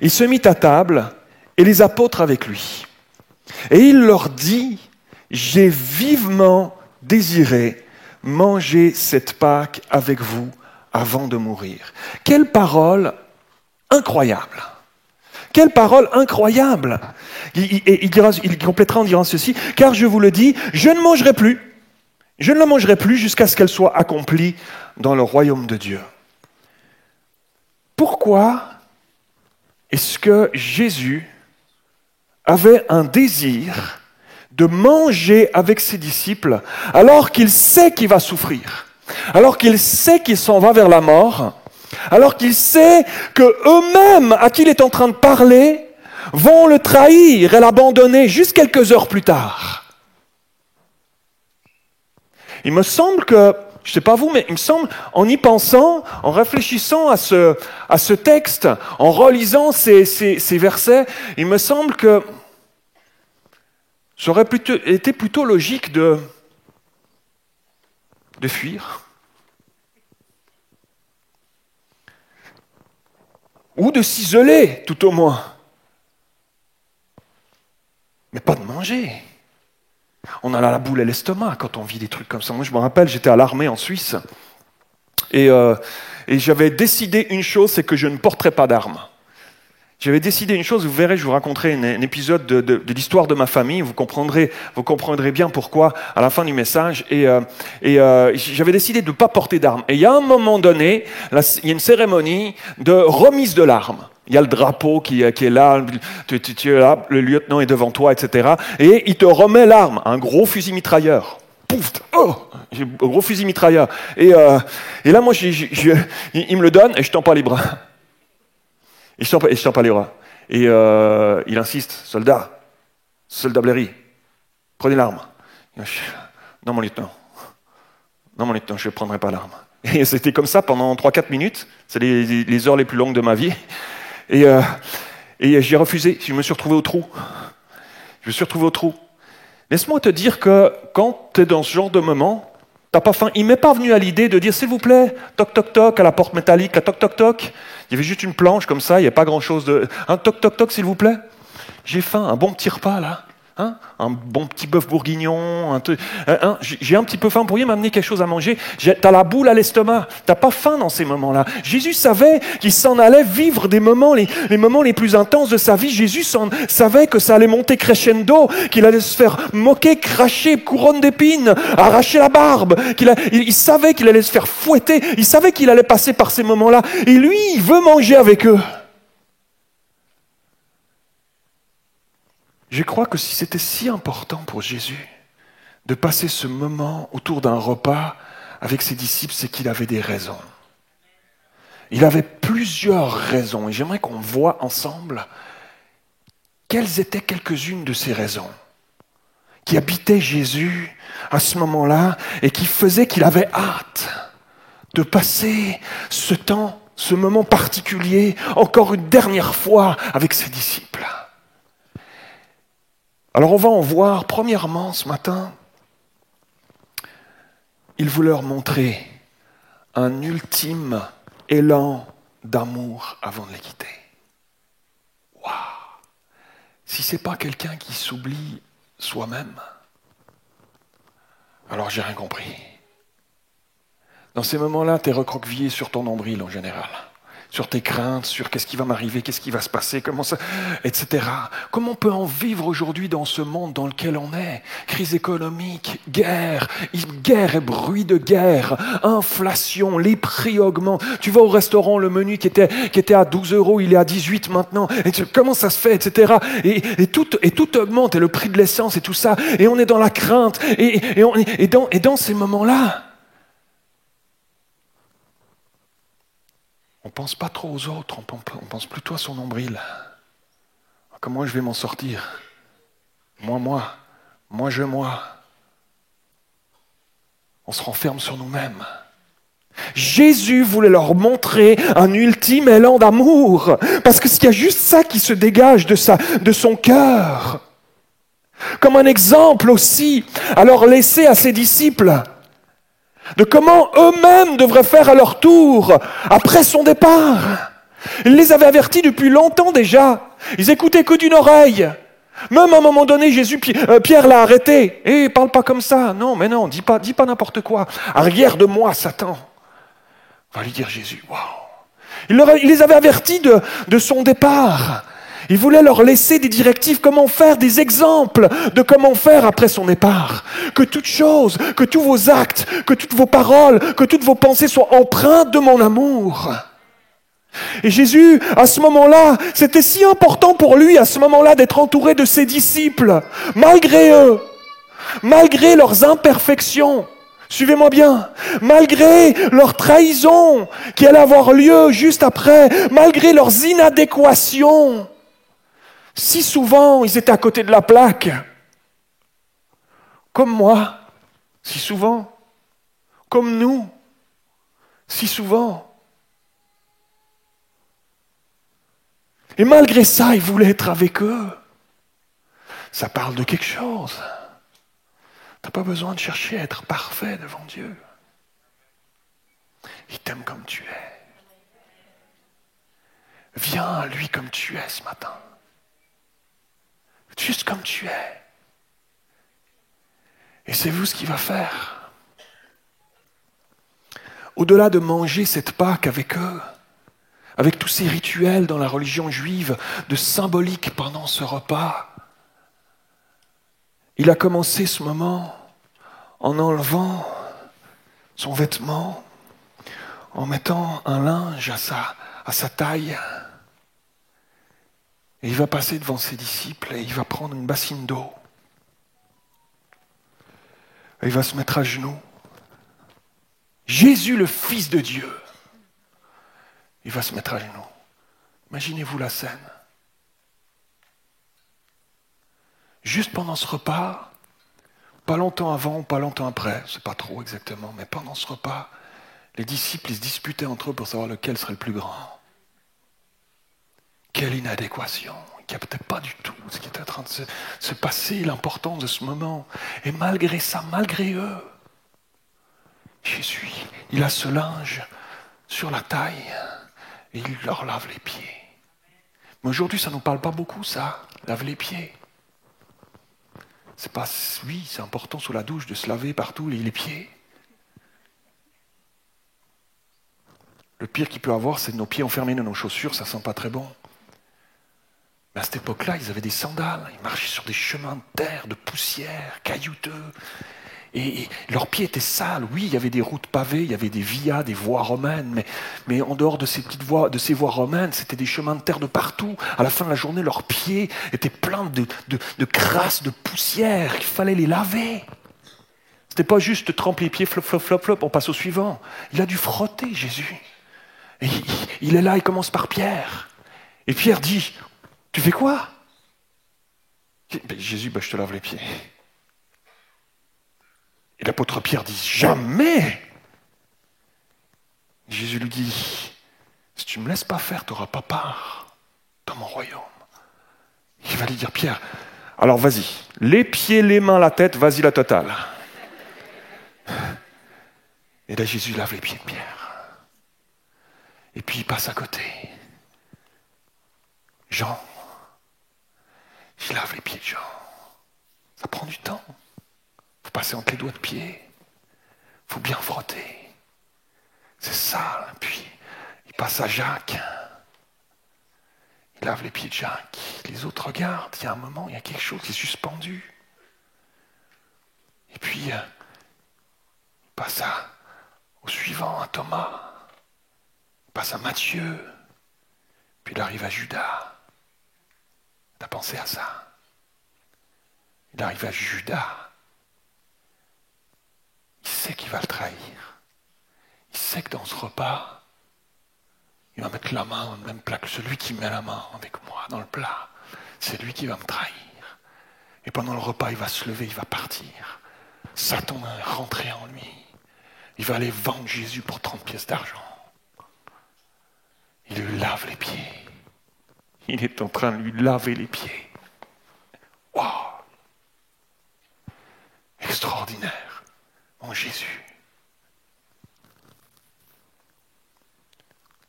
il se mit à table et les apôtres avec lui. Et il leur dit, j'ai vivement désiré manger cette Pâque avec vous avant de mourir. Quelle parole incroyable! Quelle parole incroyable! Il complétera en disant ceci, car je vous le dis, je ne la mangerai plus jusqu'à ce qu'elle soit accomplie dans le royaume de Dieu. Pourquoi est-ce que Jésus avait un désir de manger avec ses disciples alors qu'il sait qu'il va souffrir, alors qu'il sait qu'il s'en va vers la mort, alors qu'il sait que eux-mêmes, à qui il est en train de parler, vont le trahir et l'abandonner juste quelques heures plus tard. Il me semble que, je ne sais pas vous, mais il me semble, en y pensant, en réfléchissant à ce texte, en relisant ces versets, il me semble que ça aurait été plutôt logique de fuir. Ou de s'isoler, tout au moins. Mais pas de manger. On a la boule à l'estomac quand on vit des trucs comme ça. Moi, je me rappelle, j'étais à l'armée en Suisse. Et j'avais décidé une chose, c'est que je ne porterais pas d'armes. J'avais décidé une chose, vous verrez, je vous raconterai un épisode de l'histoire de ma famille, vous comprendrez bien pourquoi à la fin du message. Et j'avais décidé de ne pas porter d'armes. Et il y a un moment donné, là, il y a une cérémonie de remise de l'arme. Il y a le drapeau qui est là, tu es là, le lieutenant est devant toi, etc. Et il te remet l'arme, un gros fusil mitrailleur. Pouf, j'ai un gros fusil mitrailleur. Et là, moi, il me le donne et je tends pas les bras. Et je tends pas les bras. Et il insiste, soldat Blairy, prenez l'arme. Non, mon lieutenant, je ne prendrai pas l'arme. Et c'était comme ça pendant 3-4 minutes. C'est les heures les plus longues de ma vie. Et j'ai refusé. Je me suis retrouvé au trou. Laisse-moi te dire que quand tu es dans ce genre de moment, t'as pas faim. Il m'est pas venu à l'idée de dire, s'il vous plaît, toc, toc, toc, à la porte métallique, la toc, toc, toc. Il y avait juste une planche comme ça, il n'y a pas grand-chose de... toc, toc, toc, s'il vous plaît. J'ai faim, un bon petit repas, là. Un bon petit bœuf bourguignon. J'ai un petit peu faim, vous pourriez m'amener quelque chose à manger. T'as la boule à l'estomac, t'as pas faim dans ces moments-là. Jésus savait qu'il s'en allait vivre des moments, les moments les plus intenses de sa vie. Jésus savait que ça allait monter crescendo, qu'il allait se faire moquer, cracher, couronne d'épines, arracher la barbe. Il savait qu'il allait se faire fouetter, il savait qu'il allait passer par ces moments-là. Et lui, il veut manger avec eux. Je crois que si c'était si important pour Jésus de passer ce moment autour d'un repas avec ses disciples, c'est qu'il avait des raisons. Il avait plusieurs raisons et j'aimerais qu'on voit ensemble quelles étaient quelques-unes de ces raisons qui habitaient Jésus à ce moment-là et qui faisaient qu'il avait hâte de passer ce temps, ce moment particulier, encore une dernière fois avec ses disciples. Alors on va en voir, premièrement, ce matin, il voulait leur montrer un ultime élan d'amour avant de les quitter. Waouh! Si ce n'est pas quelqu'un qui s'oublie soi-même, alors j'ai rien compris. Dans ces moments-là, tu es recroquevillé sur ton nombril en général. Sur tes craintes, sur qu'est-ce qui va m'arriver, qu'est-ce qui va se passer, comment ça, etc. Comment on peut en vivre aujourd'hui dans ce monde dans lequel on est? Crise économique, guerre et bruit de guerre, inflation, les prix augmentent. Tu vas au restaurant, le menu qui était à 12 €, il est à 18 maintenant. Et comment ça se fait, etc. Et tout augmente, et le prix de l'essence et tout ça. Et on est dans la crainte. Et dans ces moments-là, on ne pense pas trop aux autres, on pense plutôt à son nombril. Comment je vais m'en sortir? Moi. On se renferme sur nous-mêmes. Jésus voulait leur montrer un ultime élan d'amour, parce qu'il y a juste ça qui se dégage de son cœur. Comme un exemple aussi, à leur laisser à ses disciples, de comment eux-mêmes devraient faire à leur tour après son départ. Il les avait avertis depuis longtemps déjà. Ils écoutaient que d'une oreille. Même à un moment donné, Pierre l'a arrêté. « parle pas comme ça. Non, mais non, dis pas n'importe quoi. Arrière de moi, Satan. » Va lui dire Jésus. Waouh. Il les avait avertis de son départ. Il voulait leur laisser des directives, comment faire, des exemples de comment faire après son départ. Que toute chose, que tous vos actes, que toutes vos paroles, que toutes vos pensées soient empreintes de mon amour. Et Jésus, à ce moment-là, c'était si important pour lui, à ce moment-là, d'être entouré de ses disciples, malgré eux, malgré leurs imperfections. Suivez-moi bien, malgré leur trahison qui allait avoir lieu juste après, malgré leurs inadéquations. Si souvent, ils étaient à côté de la plaque. Comme moi, si souvent. Comme nous, si souvent. Et malgré ça, il voulait être avec eux. Ça parle de quelque chose. Tu n'as pas besoin de chercher à être parfait devant Dieu. Il t'aime comme tu es. Viens à lui comme tu es ce matin. Juste comme tu es. Et c'est vous ce qu'il va faire. Au-delà de manger cette Pâque avec eux, avec tous ces rituels dans la religion juive, de symbolique pendant ce repas, il a commencé ce moment en enlevant son vêtement, en mettant un linge à sa taille. Et il va passer devant ses disciples et il va prendre une bassine d'eau. Et il va se mettre à genoux. Jésus, le Fils de Dieu, il va se mettre à genoux. Imaginez-vous la scène. Juste pendant ce repas, pas longtemps avant, pas longtemps après, je ne sais pas trop exactement, mais pendant ce repas, les disciples ils se disputaient entre eux pour savoir lequel serait le plus grand. Quelle inadéquation. Ils ne captaient pas du tout ce qui était en train de se passer, l'importance de ce moment. Et malgré ça, malgré eux, Jésus, il a ce linge sur la taille et il leur lave les pieds. Mais aujourd'hui, ça ne nous parle pas beaucoup, ça, lave les pieds. C'est pas, oui, c'est important sous la douche de se laver partout les pieds. Le pire qu'il peut avoir, c'est nos pieds enfermés dans nos chaussures, ça sent pas très bon. Mais à cette époque-là, ils avaient des sandales, ils marchaient sur des chemins de terre, de poussière, caillouteux. Et leurs pieds étaient sales. Oui, il y avait des routes pavées, il y avait des vias, des voies romaines, mais en dehors de ces petites voies, de ces voies romaines, c'était des chemins de terre de partout. À la fin de la journée, leurs pieds étaient pleins de crasse, de poussière. Il fallait les laver. C'était pas juste tremper les pieds, flop, flop, flop, flop, on passe au suivant. Il a dû frotter, Jésus. Et il est là, il commence par Pierre. Et Pierre dit, tu fais quoi? Jésus, je te lave les pieds. Et l'apôtre Pierre dit, jamais! Jésus lui dit, si tu ne me laisses pas faire, tu n'auras pas part dans mon royaume. Il va lui dire, Pierre, alors vas-y, les pieds, les mains, la tête, vas-y la totale. Et là, Jésus lave les pieds de Pierre. Et puis il passe à côté. Jean, il lave les pieds de Jean. Ça prend du temps. Il faut passer entre les doigts de pied. Il faut bien frotter. C'est sale. Puis il passe à Jacques. Il lave les pieds de Jacques. Les autres regardent. Il y a un moment, il y a quelque chose qui est suspendu. Et puis il passe au suivant, à Thomas. Il passe à Matthieu. Puis il arrive à Judas. T'as pensé à ça? Il arrive à Judas. Il sait qu'il va le trahir. Il sait que dans ce repas, il va mettre la main dans le même plat que celui qui met la main avec moi dans le plat. C'est lui qui va me trahir. Et pendant le repas, il va se lever, il va partir. Satan va rentrer en lui. Il va aller vendre Jésus pour 30 pièces d'argent. Il lui lave les pieds. Il est en train de lui laver les pieds. Waouh! Extraordinaire, mon Jésus.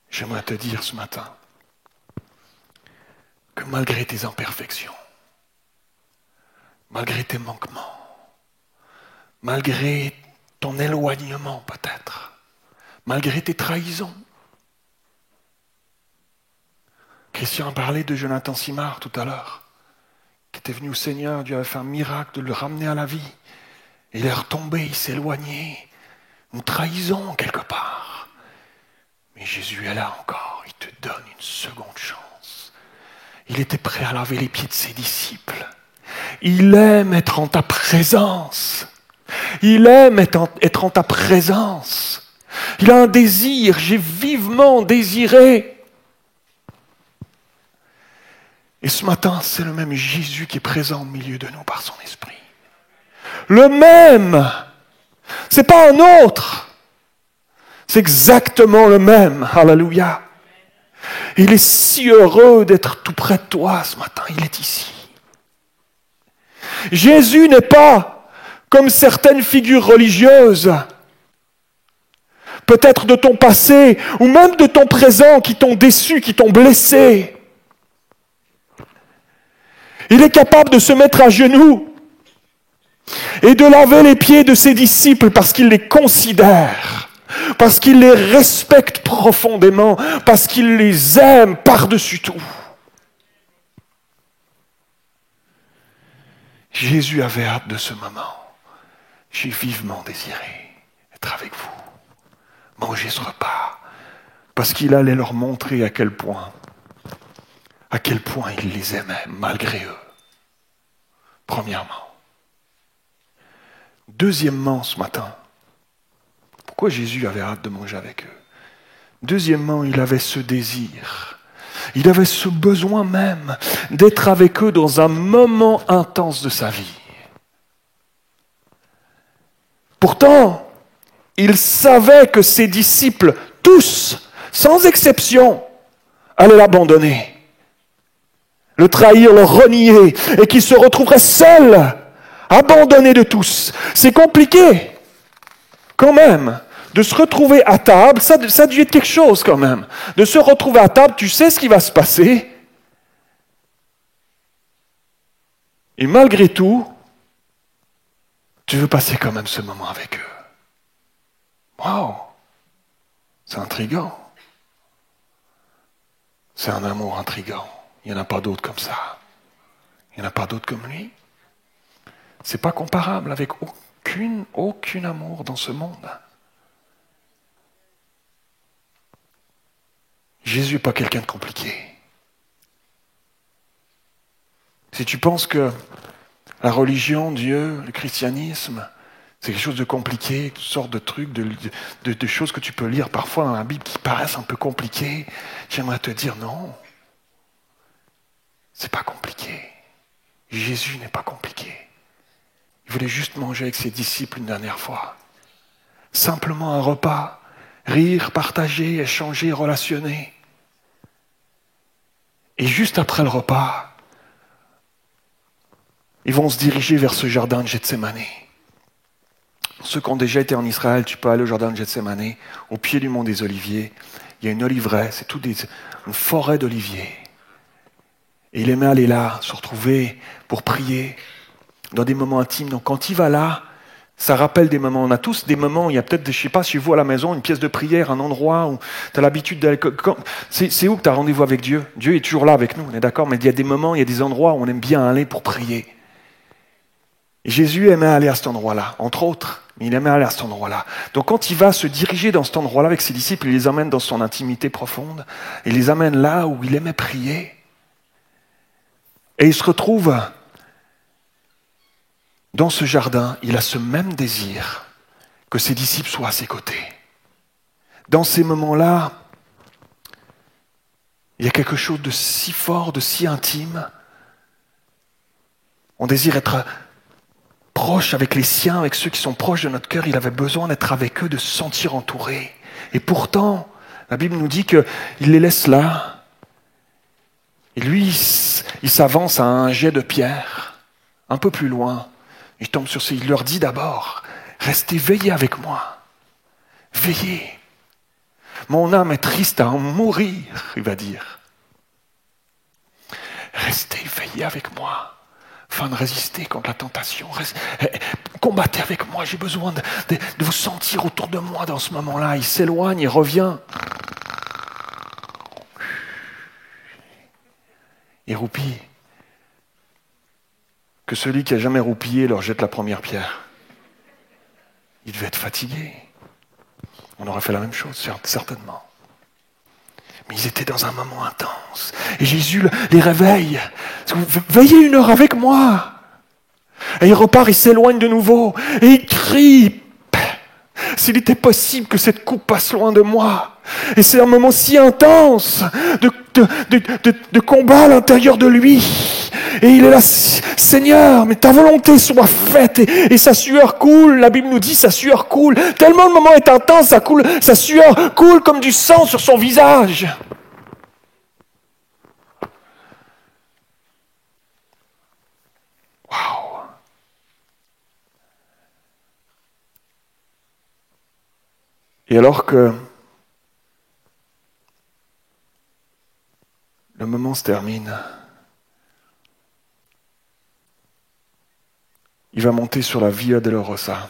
J'aimerais te dire ce matin que malgré tes imperfections, malgré tes manquements, malgré ton éloignement peut-être, malgré tes trahisons, Christian a parlé de Jonathan Simard tout à l'heure, qui était venu au Seigneur, Dieu avait fait un miracle de le ramener à la vie. Il est retombé, il s'est éloigné. Nous trahissons quelque part. Mais Jésus est là encore, il te donne une seconde chance. Il était prêt à laver les pieds de ses disciples. Il aime être en ta présence. Il aime être en ta présence. Il a un désir, j'ai vivement désiré. Et ce matin, c'est le même Jésus qui est présent au milieu de nous par son esprit. Le même. C'est pas un autre. C'est exactement le même. Alléluia. Il est si heureux d'être tout près de toi ce matin. Il est ici. Jésus n'est pas comme certaines figures religieuses, peut-être de ton passé ou même de ton présent qui t'ont déçu, qui t'ont blessé. Il est capable de se mettre à genoux et de laver les pieds de ses disciples parce qu'il les considère, parce qu'il les respecte profondément, parce qu'il les aime par-dessus tout. Jésus avait hâte de ce moment. J'ai vivement désiré être avec vous, manger ce repas, parce qu'il allait leur montrer à quel point il les aimait malgré eux. Premièrement. Deuxièmement, ce matin, pourquoi Jésus avait hâte de manger avec eux? Deuxièmement, il avait ce désir. Il avait ce besoin même d'être avec eux dans un moment intense de sa vie. Pourtant, il savait que ses disciples, tous, sans exception, allaient l'abandonner, le trahir, le renier, et qu'il se retrouverait seul, abandonné de tous. C'est compliqué, quand même, de se retrouver à table. Ça a dû être quelque chose, quand même. De se retrouver à table, tu sais ce qui va se passer. Et malgré tout, tu veux passer quand même ce moment avec eux. Waouh! C'est intriguant. C'est un amour intriguant. Il n'y en a pas d'autre comme ça. Il n'y en a pas d'autre comme lui. C'est pas comparable avec aucun amour dans ce monde. Jésus n'est pas quelqu'un de compliqué. Si tu penses que la religion, Dieu, le christianisme, c'est quelque chose de compliqué, toutes sortes de trucs, de choses que tu peux lire parfois dans la Bible qui paraissent un peu compliquées, j'aimerais te dire non. C'est pas compliqué. Jésus n'est pas compliqué. Il voulait juste manger avec ses disciples une dernière fois. Simplement un repas, rire, partager, échanger, relationner. Et juste après le repas, ils vont se diriger vers ce jardin de Gethsémani. Ceux qui ont déjà été en Israël, tu peux aller au jardin de Gethsémani, au pied du mont des Oliviers. Il y a une oliveraie, c'est une forêt d'oliviers. Et il aimait aller là, se retrouver pour prier, dans des moments intimes. Donc quand il va là, ça rappelle des moments. On a tous des moments, il y a peut-être, je ne sais pas, chez vous à la maison, une pièce de prière, un endroit où tu as l'habitude d'aller... C'est où que tu as rendez-vous avec Dieu? Dieu est toujours là avec nous, on est d'accord? Mais il y a des moments, il y a des endroits où on aime bien aller pour prier. Et Jésus aimait aller à cet endroit-là, entre autres. Mais il aimait aller à cet endroit-là. Donc quand il va se diriger dans cet endroit-là avec ses disciples, il les emmène dans son intimité profonde. Il les amène là où il aimait prier. Et il se retrouve dans ce jardin. Il a ce même désir que ses disciples soient à ses côtés. Dans ces moments-là, il y a quelque chose de si fort, de si intime. On désire être proche avec les siens, avec ceux qui sont proches de notre cœur. Il avait besoin d'être avec eux, de se sentir entouré. Et pourtant, la Bible nous dit qu'il les laisse là. Et lui, il s'avance à un jet de pierre, un peu plus loin. Il tombe sur il leur dit d'abord, restez veillés avec moi. Veillez. Mon âme est triste à en mourir, il va dire. Restez veillés avec moi. Afin de résister contre la tentation. Combattez avec moi, j'ai besoin de vous sentir autour de moi dans ce moment-là. Il s'éloigne, il revient. Il roupille. Que celui qui n'a jamais roupillé leur jette la première pierre. Il devait être fatigué. On aurait fait la même chose, certainement. Mais ils étaient dans un moment intense. Et Jésus les réveille. Veillez 1 heure avec moi. Et il repart, il s'éloigne de nouveau. Et il crie. S'il était possible que cette coupe passe loin de moi. Et c'est un moment si intense de combat à l'intérieur de lui. Et il est là, Seigneur, mais ta volonté soit faite. Et sa sueur coule, la Bible nous dit, sa sueur coule. Tellement le moment est intense, sa sueur coule comme du sang sur son visage. Waouh! Et alors que le moment se termine, il va monter sur la Via Dolorosa,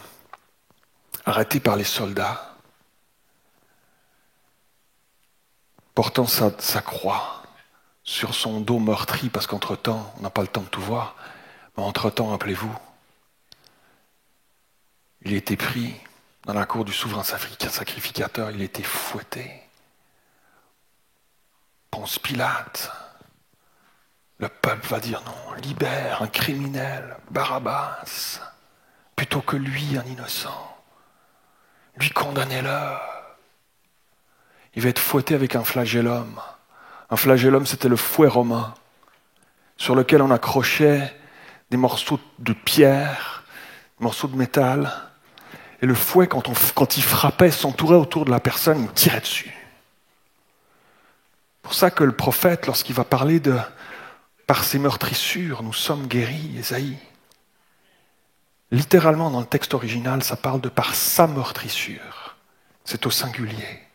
arrêté par les soldats, portant sa croix sur son dos meurtri, parce qu'entre-temps, on n'a pas le temps de tout voir, mais entre-temps, rappelez-vous, il a été pris dans la cour du souverain sacrificateur, il a été fouetté. Ponce Pilate, le peuple va dire non, libère un criminel, Barabbas, plutôt que lui, un innocent. Lui, condamnez-le. Il va être fouetté avec un flagellum. Un flagellum, c'était le fouet romain, sur lequel on accrochait des morceaux de pierre, des morceaux de métal. Et le fouet, quand il frappait, s'entourait autour de la personne, il tirait dessus. C'est pour ça que le prophète, lorsqu'il va parler de « par ses meurtrissures, nous sommes guéris », Ésaïe, littéralement dans le texte original, ça parle de « par sa meurtrissure ». C'est au singulier.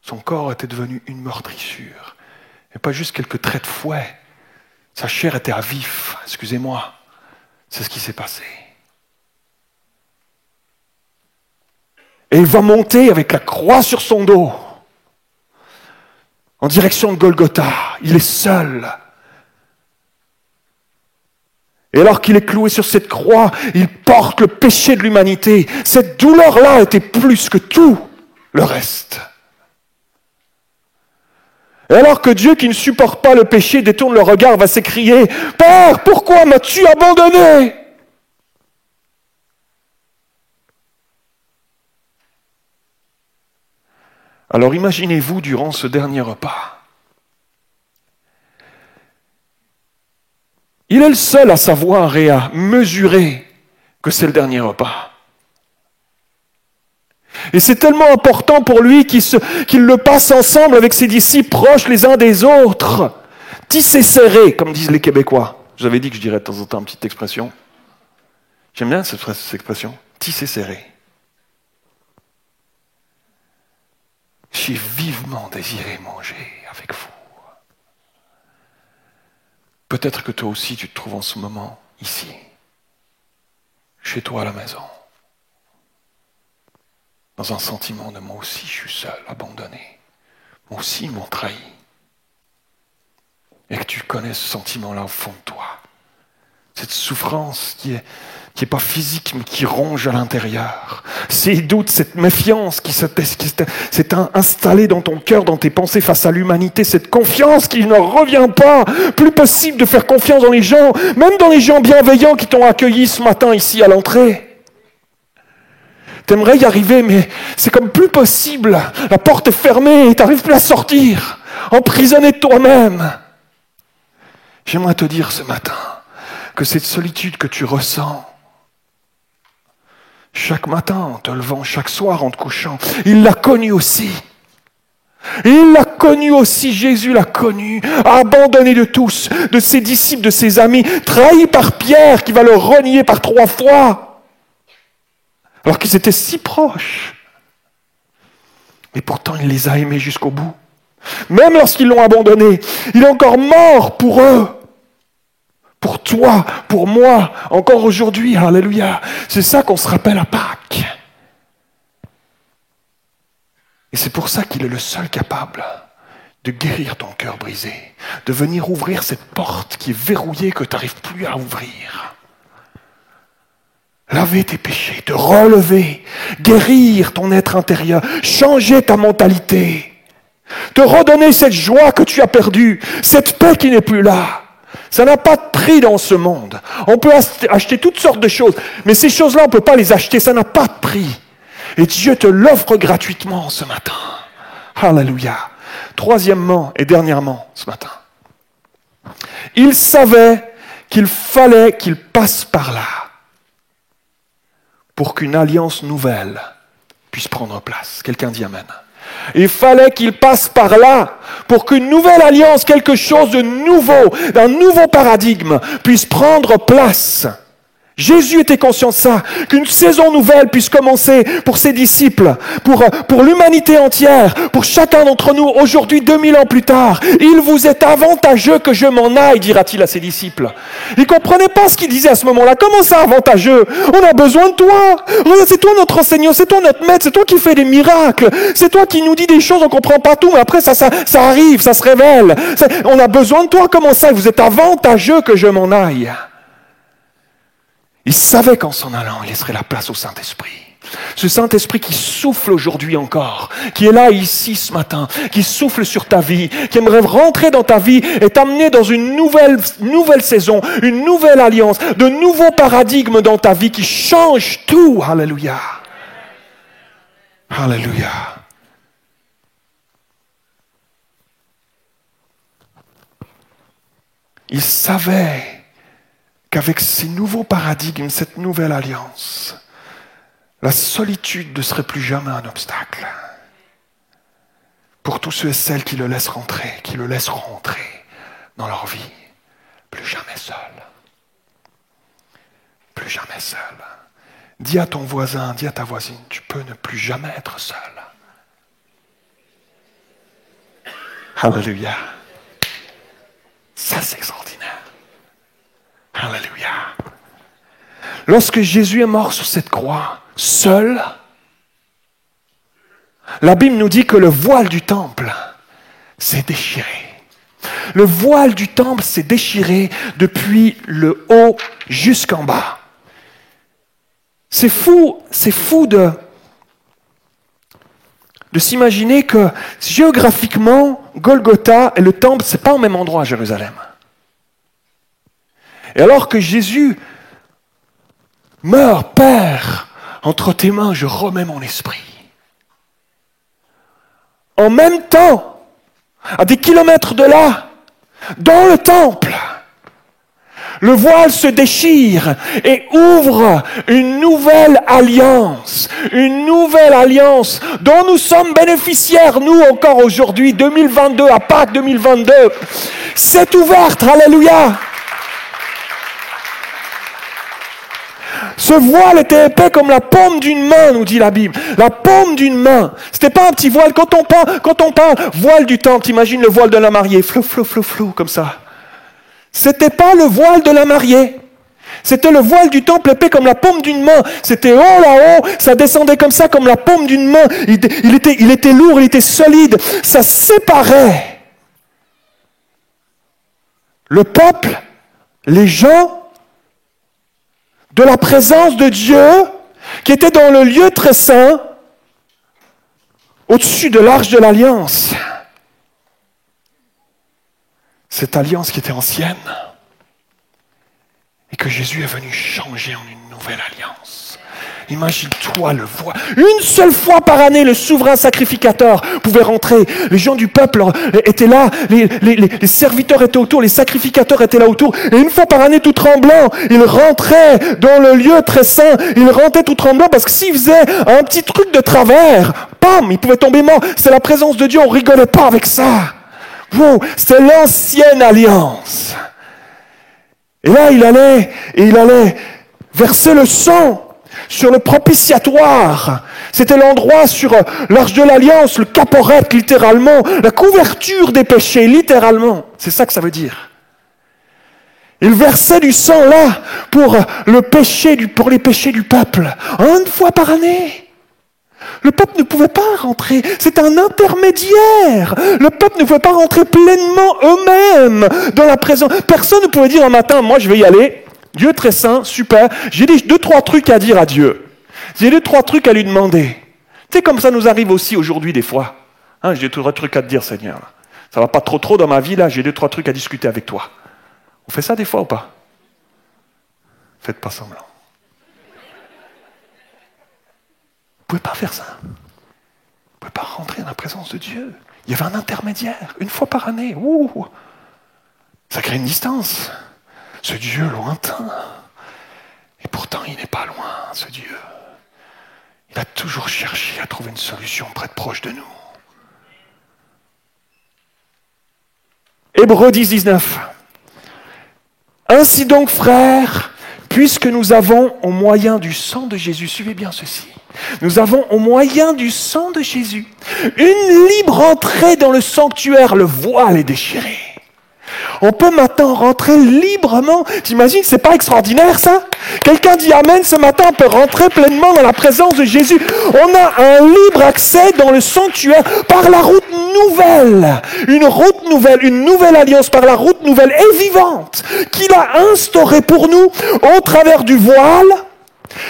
Son corps était devenu une meurtrissure. Et pas juste quelques traits de fouet. Sa chair était à vif. Excusez-moi. C'est ce qui s'est passé. Et il va monter avec la croix sur son dos, en direction de Golgotha. Il est seul. Et alors qu'il est cloué sur cette croix, il porte le péché de l'humanité. Cette douleur-là était plus que tout le reste. Et alors que Dieu, qui ne supporte pas le péché, détourne le regard, va s'écrier « Père, pourquoi m'as-tu abandonné ?» Alors imaginez-vous durant ce dernier repas. Il est le seul à savoir et à mesurer que c'est le dernier repas. Et c'est tellement important pour lui qu'il le passe ensemble avec ses disciples proches les uns des autres. Tissé serré, comme disent les Québécois. Je vous avais dit que je dirais de temps en temps une petite expression. J'aime bien cette expression. Tissé serré. J'ai vivement désiré manger avec vous. Peut-être que toi aussi tu te trouves en ce moment ici, chez toi à la maison, dans un sentiment de moi aussi je suis seul, abandonné. Moi aussi ils m'ont trahi. Et que tu connais ce sentiment-là au fond de toi. Cette souffrance qui est pas physique, mais qui ronge à l'intérieur. Ces doutes, cette méfiance qui s'est installée dans ton cœur, dans tes pensées face à l'humanité, cette confiance qui ne revient pas. Plus possible de faire confiance dans les gens, même dans les gens bienveillants qui t'ont accueilli ce matin ici à l'entrée. T'aimerais y arriver, mais c'est comme plus possible. La porte est fermée et t'arrives plus à sortir. Emprisonné de toi-même. J'aimerais te dire ce matin que cette solitude que tu ressens, chaque matin en te levant, chaque soir en te couchant, il l'a connu aussi. Il l'a connu aussi, Jésus l'a connu, abandonné de tous, de ses disciples, de ses amis, trahi par Pierre qui va le renier par 3 fois, alors qu'ils étaient si proches. Et pourtant il les a aimés jusqu'au bout. Même lorsqu'ils l'ont abandonné, il est encore mort pour eux. Pour toi, pour moi, encore aujourd'hui, alléluia. C'est ça qu'on se rappelle à Pâques. Et c'est pour ça qu'il est le seul capable de guérir ton cœur brisé, de venir ouvrir cette porte qui est verrouillée que tu n'arrives plus à ouvrir. Laver tes péchés, te relever, guérir ton être intérieur, changer ta mentalité. Te redonner cette joie que tu as perdue, cette paix qui n'est plus là. Ça n'a pas de prix dans ce monde. On peut acheter toutes sortes de choses, mais ces choses-là, on ne peut pas les acheter, ça n'a pas de prix. Et Dieu te l'offre gratuitement ce matin. Alléluia. Troisièmement et dernièrement ce matin. Il savait qu'il fallait qu'il passe par là pour qu'une alliance nouvelle puisse prendre place. Quelqu'un dit Amen. Il fallait qu'il passe par là pour qu'une nouvelle alliance, quelque chose de nouveau, d'un nouveau paradigme puisse prendre place. Jésus était conscient de ça, qu'une saison nouvelle puisse commencer pour ses disciples, pour l'humanité entière, pour chacun d'entre nous, aujourd'hui, 2000 ans plus tard. Il vous est avantageux que je m'en aille, dira-t-il à ses disciples. Ils ne comprenaient pas ce qu'il disait à ce moment-là. Comment ça, avantageux? On a besoin de toi. C'est toi notre enseignant, c'est toi notre maître, c'est toi qui fais des miracles. C'est toi qui nous dis des choses, on ne comprend pas tout, mais après ça arrive, ça se révèle. On a besoin de toi, comment ça? Vous êtes avantageux que je m'en aille. Il savait qu'en s'en allant, il laisserait la place au Saint-Esprit. Ce Saint-Esprit qui souffle aujourd'hui encore, qui est là ici ce matin, qui souffle sur ta vie, qui aimerait rentrer dans ta vie et t'amener dans une nouvelle saison, une nouvelle alliance, de nouveaux paradigmes dans ta vie qui changent tout. Alléluia. Alléluia. Il savait qu'avec ces nouveaux paradigmes, cette nouvelle alliance, la solitude ne serait plus jamais un obstacle pour tous ceux et celles qui le laissent rentrer, dans leur vie. Plus jamais seul. Plus jamais seul. Dis à ton voisin, dis à ta voisine, tu peux ne plus jamais être seul. Alléluia. Ça, c'est extraordinaire. Alléluia. Lorsque Jésus est mort sur cette croix, seul, la Bible nous dit que le voile du temple s'est déchiré. Le voile du temple s'est déchiré depuis le haut jusqu'en bas. C'est fou de s'imaginer que géographiquement, Golgotha et le temple, ce n'est pas au même endroit à Jérusalem. Et alors que Jésus meurt, Père, entre tes mains, je remets mon esprit. En même temps, à des kilomètres de là, dans le temple, le voile se déchire et ouvre une nouvelle alliance dont nous sommes bénéficiaires, nous encore aujourd'hui, 2022, à Pâques 2022. C'est ouverte, alléluia. Ce voile était épais comme la paume d'une main, nous dit la Bible. La paume d'une main. C'était pas un petit voile. Quand on parle voile du temple, t'imagines le voile de la mariée. Flou, comme ça. C'était pas le voile de la mariée. C'était le voile du temple épais comme la paume d'une main. C'était haut là-haut, ça descendait comme ça, comme la paume d'une main. Il était lourd, il était solide. Ça séparait le peuple, les gens, de la présence de Dieu qui était dans le lieu très saint, au-dessus de l'arche de l'alliance. Cette alliance qui était ancienne et que Jésus est venu changer en une nouvelle alliance. Imagine-toi le voir. Une seule fois par année, le souverain sacrificateur pouvait rentrer. Les gens du peuple étaient là, les serviteurs étaient autour, les sacrificateurs étaient là autour. Et une fois par année, tout tremblant, il rentrait dans le lieu très saint. Il rentrait tout tremblant parce que s'il faisait un petit truc de travers, bam, il pouvait tomber mort. C'est la présence de Dieu, on rigolait pas avec ça. Wow, c'était l'ancienne alliance. Et là, il allait verser le sang sur le propitiatoire. C'était l'endroit sur l'arche de l'alliance, le caporette littéralement, la couverture des péchés littéralement. C'est ça que ça veut dire. Il versait du sang là pour les péchés du peuple, une fois par année. Le peuple ne pouvait pas rentrer, c'est un intermédiaire. Le peuple ne pouvait pas rentrer pleinement eux-mêmes dans la présence. Personne ne pouvait dire un matin, moi je vais y aller. Dieu très saint, super. J'ai 2-3 trucs à dire à Dieu. J'ai 2-3 trucs à lui demander. Tu sais, comme ça nous arrive aussi aujourd'hui des fois. J'ai 2-3 trucs à te dire, Seigneur. Ça va pas trop dans ma vie, là, j'ai 2-3 trucs à discuter avec toi. On fait ça des fois ou pas? Faites pas semblant. Vous pouvez pas faire ça. Vous pouvez pas rentrer dans la présence de Dieu. Il y avait un intermédiaire, une fois par année. Ouh, ça crée une distance. Ce Dieu lointain. Et pourtant, il n'est pas loin, ce Dieu. Il a toujours cherché à trouver une solution pour être proche de nous. Hébreux 10, 19. Ainsi donc, frères, puisque nous avons au moyen du sang de Jésus, suivez bien ceci, nous avons au moyen du sang de Jésus une libre entrée dans le sanctuaire, le voile est déchiré. On peut maintenant rentrer librement. T'imagines, c'est pas extraordinaire ça? Quelqu'un dit Amen, ce matin on peut rentrer pleinement dans la présence de Jésus. On a un libre accès dans le sanctuaire par la route nouvelle. Une route nouvelle, une nouvelle alliance par la route nouvelle et vivante qu'il a instaurée pour nous au travers du voile,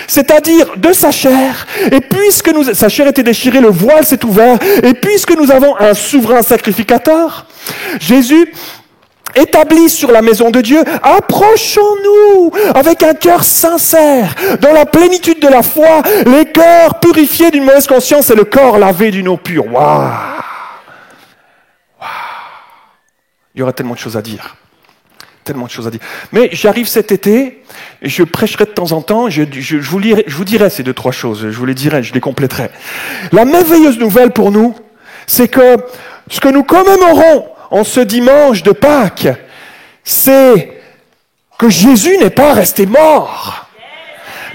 c'est-à-dire de sa chair. Et puisque sa chair était déchirée, le voile s'est ouvert. Et puisque nous avons un souverain sacrificateur, Jésus établi sur la maison de Dieu, approchons-nous avec un cœur sincère, dans la plénitude de la foi, les cœurs purifiés d'une mauvaise conscience et le corps lavé d'une eau pure. Waouh! Il y aura tellement de choses à dire. Tellement de choses à dire. Mais j'arrive cet été, et je prêcherai de temps en temps, je vous dirai ces 2-3 choses, je vous les dirai, je les compléterai. La merveilleuse nouvelle pour nous, c'est que ce que nous commémorons en ce dimanche de Pâques, c'est que Jésus n'est pas resté mort.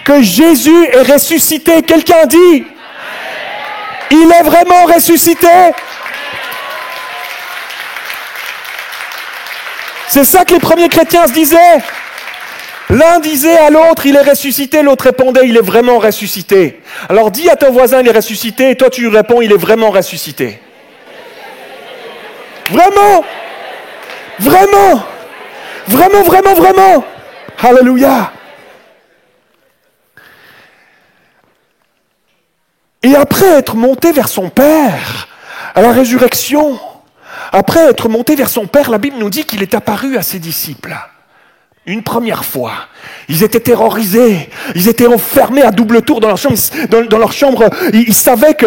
Que Jésus est ressuscité. Quelqu'un dit, il est vraiment ressuscité. C'est ça que les premiers chrétiens se disaient. L'un disait à l'autre, il est ressuscité, l'autre répondait, il est vraiment ressuscité. Alors dis à ton voisin, il est ressuscité, et toi tu lui réponds, il est vraiment ressuscité. Vraiment, vraiment, vraiment, vraiment, vraiment. Alléluia. Et après être monté vers son Père, à la résurrection, après être monté vers son Père, la Bible nous dit qu'il est apparu à ses disciples. Une première fois. Ils étaient terrorisés. Ils étaient enfermés à double tour dans leur chambre. Dans leur chambre, ils savaient que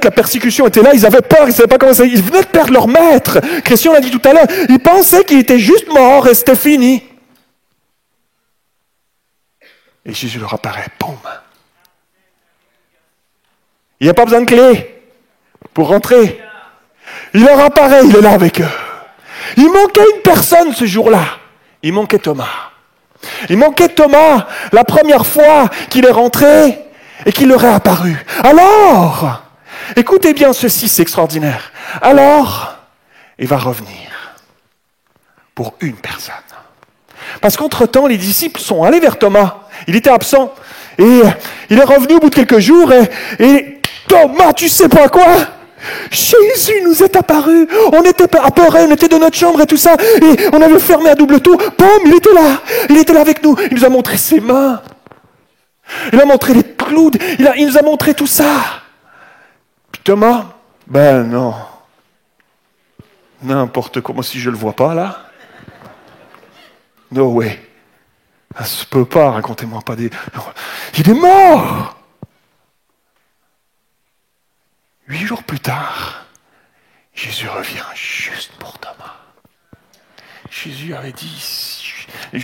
la persécution était là. Ils avaient peur. Ils savaient pas comment ça. Ils venaient de perdre leur maître. Christian l'a dit tout à l'heure. Ils pensaient qu'il était juste mort et c'était fini. Et Jésus leur apparaît. Boum. Il n'y a pas besoin de clé pour rentrer. Il leur apparaît. Il est là avec eux. Il manquait une personne ce jour-là. Il manquait Thomas. Il manquait Thomas la première fois qu'il est rentré et qu'il leur est apparu. Alors, écoutez bien ceci, c'est extraordinaire. Alors, il va revenir pour une personne. Parce qu'entre-temps, les disciples sont allés vers Thomas. Il était absent. Et il est revenu au bout de quelques jours et Thomas, tu sais pas quoi ? Jésus nous est apparu, on était apeurés, on était dans notre chambre et tout ça, et on avait fermé à double tour, boum, il était là avec nous, il nous a montré ses mains, il a montré les clous, il nous a montré tout ça. Puis Thomas, ben non, n'importe comment, si je le vois pas là, no way, ça se peut pas, racontez-moi pas des... Il est mort. 8 jours plus tard, Jésus revient juste pour Thomas. Jésus avait dit,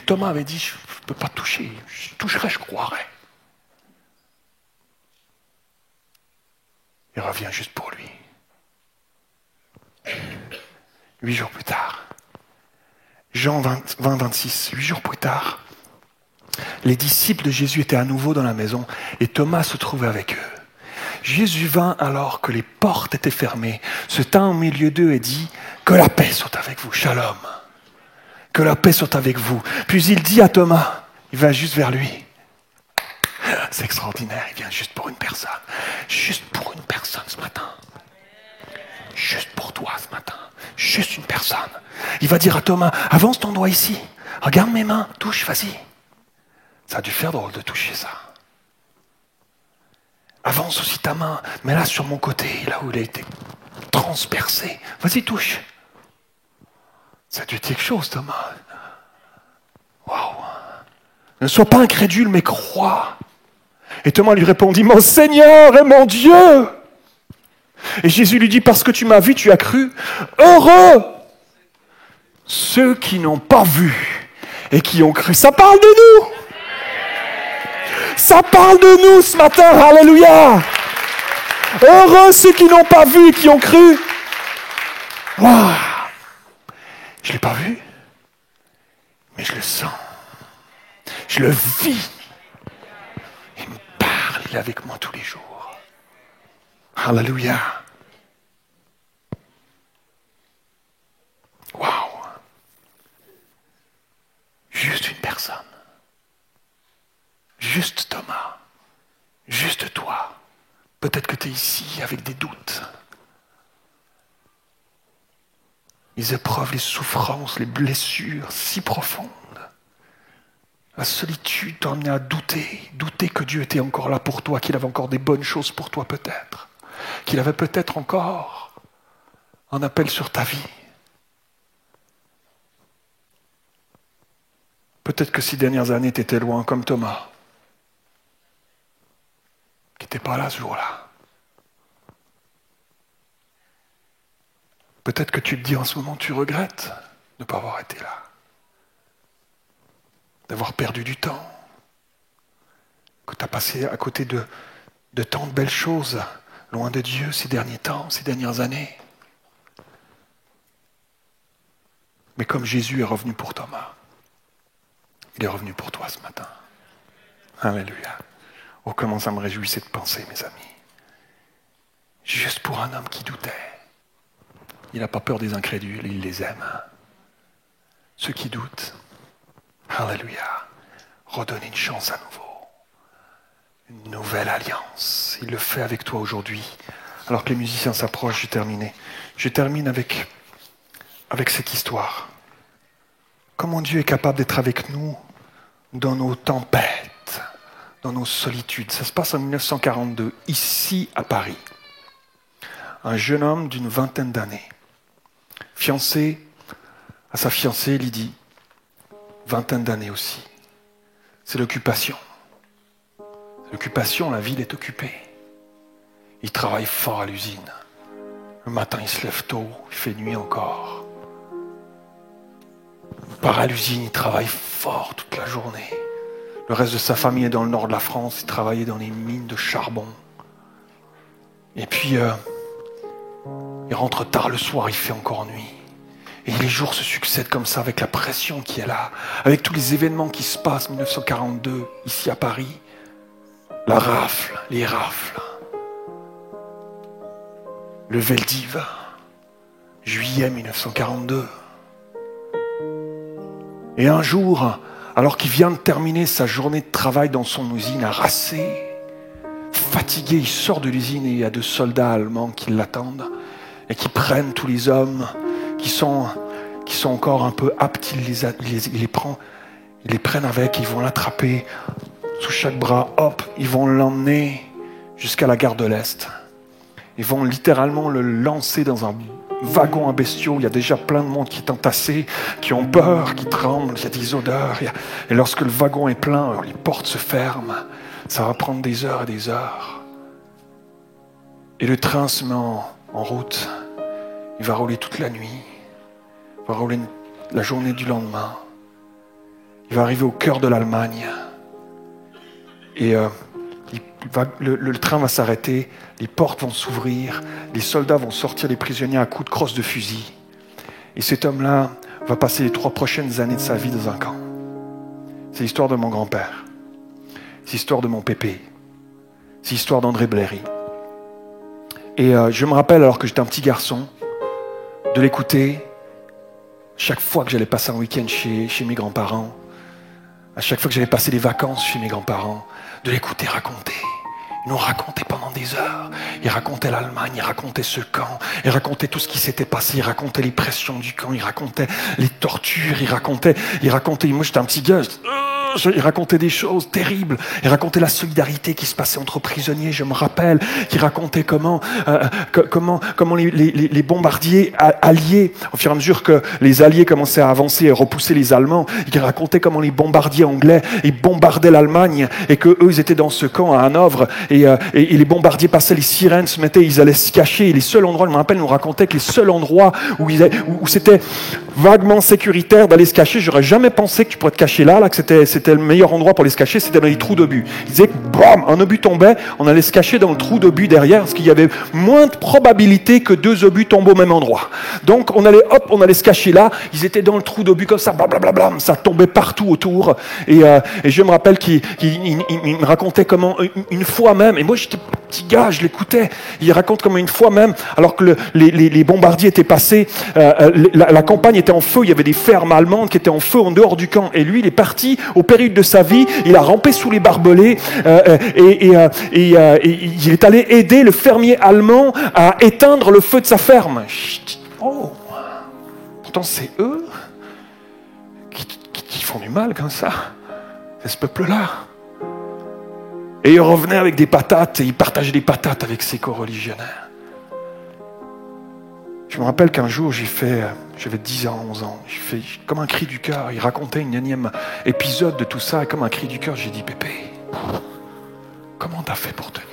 Thomas avait dit, je ne peux pas toucher, je toucherai, je croirai. Il revient juste pour lui. 8 jours plus tard, Jean 20, 26, 8 jours plus tard, les disciples de Jésus étaient à nouveau dans la maison et Thomas se trouvait avec eux. Jésus vint alors que les portes étaient fermées, se tint au milieu d'eux et dit « Que la paix soit avec vous, shalom. Que la paix soit avec vous. » Puis il dit à Thomas, il va juste vers lui. C'est extraordinaire, il vient juste pour une personne. Juste pour une personne ce matin. Juste pour toi ce matin. Juste une personne. Il va dire à Thomas, avance ton doigt ici. Regarde mes mains, touche, vas-y. Ça a dû faire drôle de toucher ça. Avance aussi ta main, mets-la sur mon côté, là où il a été transpercé. Vas-y, touche. Ça a dû être quelque chose, Thomas. Waouh. Ne sois pas incrédule, mais crois. Et Thomas lui répondit, mon Seigneur et mon Dieu. Et Jésus lui dit, parce que tu m'as vu, tu as cru. Heureux ceux qui n'ont pas vu et qui ont cru. Ça parle de nous. Ça parle de nous ce matin. Alléluia. Heureux ceux qui n'ont pas vu et qui ont cru. Waouh. Je ne l'ai pas vu, mais je le sens. Je le vis. Il me parle, il est avec moi tous les jours. Alléluia. Waouh. Juste une personne. Juste Thomas. Juste toi. Peut-être que tu es ici avec des doutes. Les épreuves, les souffrances, les blessures si profondes. La solitude t'a amené à douter que Dieu était encore là pour toi, qu'il avait encore des bonnes choses pour toi peut-être, qu'il avait peut-être encore un appel sur ta vie. Peut-être que ces dernières années, tu étais loin comme Thomas, qui n'était pas là ce jour-là. Peut-être que tu te dis en ce moment, tu regrettes de ne pas avoir été là, d'avoir perdu du temps, que tu as passé à côté de tant de belles choses, loin de Dieu ces derniers temps, ces dernières années. Mais comme Jésus est revenu pour Thomas, il est revenu pour toi ce matin. Alléluia. Oh, comment ça me réjouit cette pensée, mes amis. Juste pour un homme qui doutait. Il n'a pas peur des incrédules, il les aime. Ceux qui doutent, alléluia, redonner une chance à nouveau. Une nouvelle alliance. Il le fait avec toi aujourd'hui. Alors que les musiciens s'approchent, je termine avec cette histoire. Comment Dieu est capable d'être avec nous dans nos tempêtes, dans nos solitudes. Ça se passe en 1942, ici à Paris. Un jeune homme d'une 20aine d'années, fiancé à sa fiancée Lydie, 20aine d'années aussi. C'est l'occupation. L'occupation, la ville est occupée. Il travaille fort à l'usine. Le matin, il se lève tôt, il fait nuit encore. Il part à l'usine, il travaille fort toute la journée. Le reste de sa famille est dans le nord de la France, il travaillait dans les mines de charbon. Et puis, il rentre tard le soir, il fait encore nuit. Et les jours se succèdent comme ça, avec la pression qui est là, avec tous les événements qui se passent en 1942, ici à Paris. La rafle, les rafles. Le Veldiv, juillet 1942. Et un jour, alors qu'il vient de terminer sa journée de travail dans son usine, harassé, fatigué, il sort de l'usine et il y a 2 soldats allemands qui l'attendent et qui prennent tous les hommes qui sont encore un peu aptes, ils les prennent avec, ils vont l'attraper sous chaque bras, hop, ils vont l'emmener jusqu'à la gare de l'Est. Ils vont littéralement le lancer dans un wagon à bestiaux. Il y a déjà plein de monde qui est entassé, qui ont peur, qui tremblent, il y a des odeurs. Et lorsque le wagon est plein, les portes se ferment. Ça va prendre des heures et des heures. Et le train se met en route. Il va rouler toute la nuit. Il va rouler la journée du lendemain. Il va arriver au cœur de l'Allemagne. Et le train va s'arrêter, les portes vont s'ouvrir, les soldats vont sortir les prisonniers à coups de crosse de fusil. Et cet homme-là va passer les 3 prochaines années de sa vie dans un camp. C'est l'histoire de mon grand-père. C'est l'histoire de mon pépé. C'est l'histoire d'André Blairy. Et je me rappelle, alors que j'étais un petit garçon, de l'écouter chaque fois que j'allais passer un week-end chez mes grands-parents, à chaque fois que j'allais passer des vacances chez mes grands-parents, de l'écouter raconter. Ils nous racontaient pendant des heures. Ils racontaient l'Allemagne, ils racontaient ce camp, ils racontaient tout ce qui s'était passé, ils racontaient les pressions du camp, ils racontaient les tortures, ils racontaient. Moi, j'étais un petit gars, Il racontait des choses terribles. Il racontait la solidarité qui se passait entre prisonniers, je me rappelle. Il racontait comment les bombardiers alliés, au fur et à mesure que les alliés commençaient à avancer et repousser les Allemands, il racontait comment les bombardiers anglais, ils bombardaient l'Allemagne et qu'eux, ils étaient dans ce camp à Hanovre et les bombardiers passaient, les sirènes se mettaient, ils allaient se cacher. Et les seuls endroits, je me rappelle, nous racontait que les seuls endroits où c'était vaguement sécuritaire d'aller se cacher, j'aurais jamais pensé que tu pourrais te cacher là que c'était le meilleur endroit pour aller se cacher, c'était dans les trous d'obus. Il disait que, bam, un obus tombait, on allait se cacher dans le trou d'obus derrière, parce qu'il y avait moins de probabilité que 2 obus tombent au même endroit. Donc, on allait se cacher là, ils étaient dans le trou d'obus comme ça, blablabla, ça tombait partout autour. Et je me rappelle qu'il me racontait comment, une fois même, et moi j'étais petit gars, je l'écoutais, il raconte comment une fois même, alors que les bombardiers étaient passés, la campagne était en feu, il y avait des fermes allemandes qui étaient en feu en dehors du camp, et lui il est parti au péril de sa vie, il a rampé sous les barbelés, et il est allé aider le fermier allemand à éteindre le feu de sa ferme. Oh, pourtant c'est eux qui font du mal comme ça, c'est ce peuple-là. Et il revenait avec des patates, et il partageait des patates avec ses co-religionnaires. Je me rappelle qu'un jour, j'avais 10 ans, 11 ans, j'ai fait comme un cri du cœur. Il racontait une énième épisode de tout ça, et comme un cri du cœur, j'ai dit, Pépé, comment t'as fait pour tenir?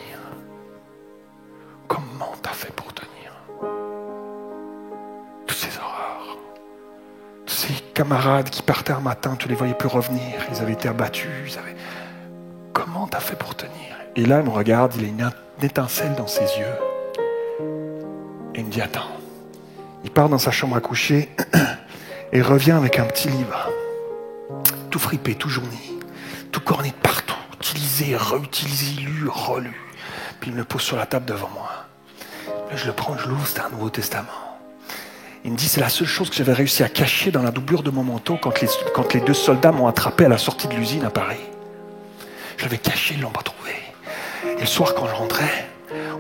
Comment t'as fait pour tenir? Toutes ces horreurs, tous ces camarades qui partaient un matin, tu les voyais plus revenir, ils avaient été abattus, Comment t'as fait pour tenir? Et là, il me regarde, il a une étincelle dans ses yeux. Et il me dit, attends. Il part dans sa chambre à coucher et revient avec un petit livre. Tout fripé, tout jauni, tout corné de partout, utilisé, réutilisé, lu, relu. Puis il me le pose sur la table devant moi. Là, je le prends, je l'ouvre, c'est un Nouveau Testament. Il me dit, c'est la seule chose que j'avais réussi à cacher dans la doublure de mon manteau quand les 2 soldats m'ont attrapé à la sortie de l'usine à Paris. Je l'avais caché, ils ne l'ont pas trouvé. Et le soir, quand je rentrais,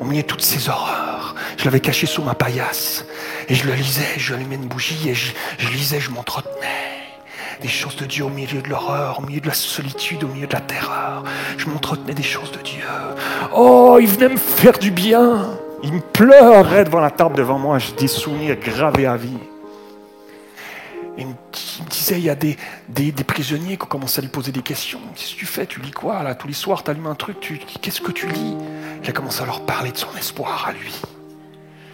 au milieu de toutes ces horreurs, je l'avais caché sous ma paillasse. Et je le lisais, je allumais une bougie et je lisais, je m'entretenais. Des choses de Dieu au milieu de l'horreur, au milieu de la solitude, au milieu de la terreur. Je m'entretenais des choses de Dieu. Oh, il venait me faire du bien. Il me pleurait devant la table devant moi. J'ai des souvenirs gravés à vie. Il me disait, il y a des prisonniers qui ont commencé à lui poser des questions. Qu'est-ce que tu fais? Tu lis quoi là? Tous les soirs, tu allumes un truc. Qu'est-ce que tu lis? Il a commencé à leur parler de son espoir à lui.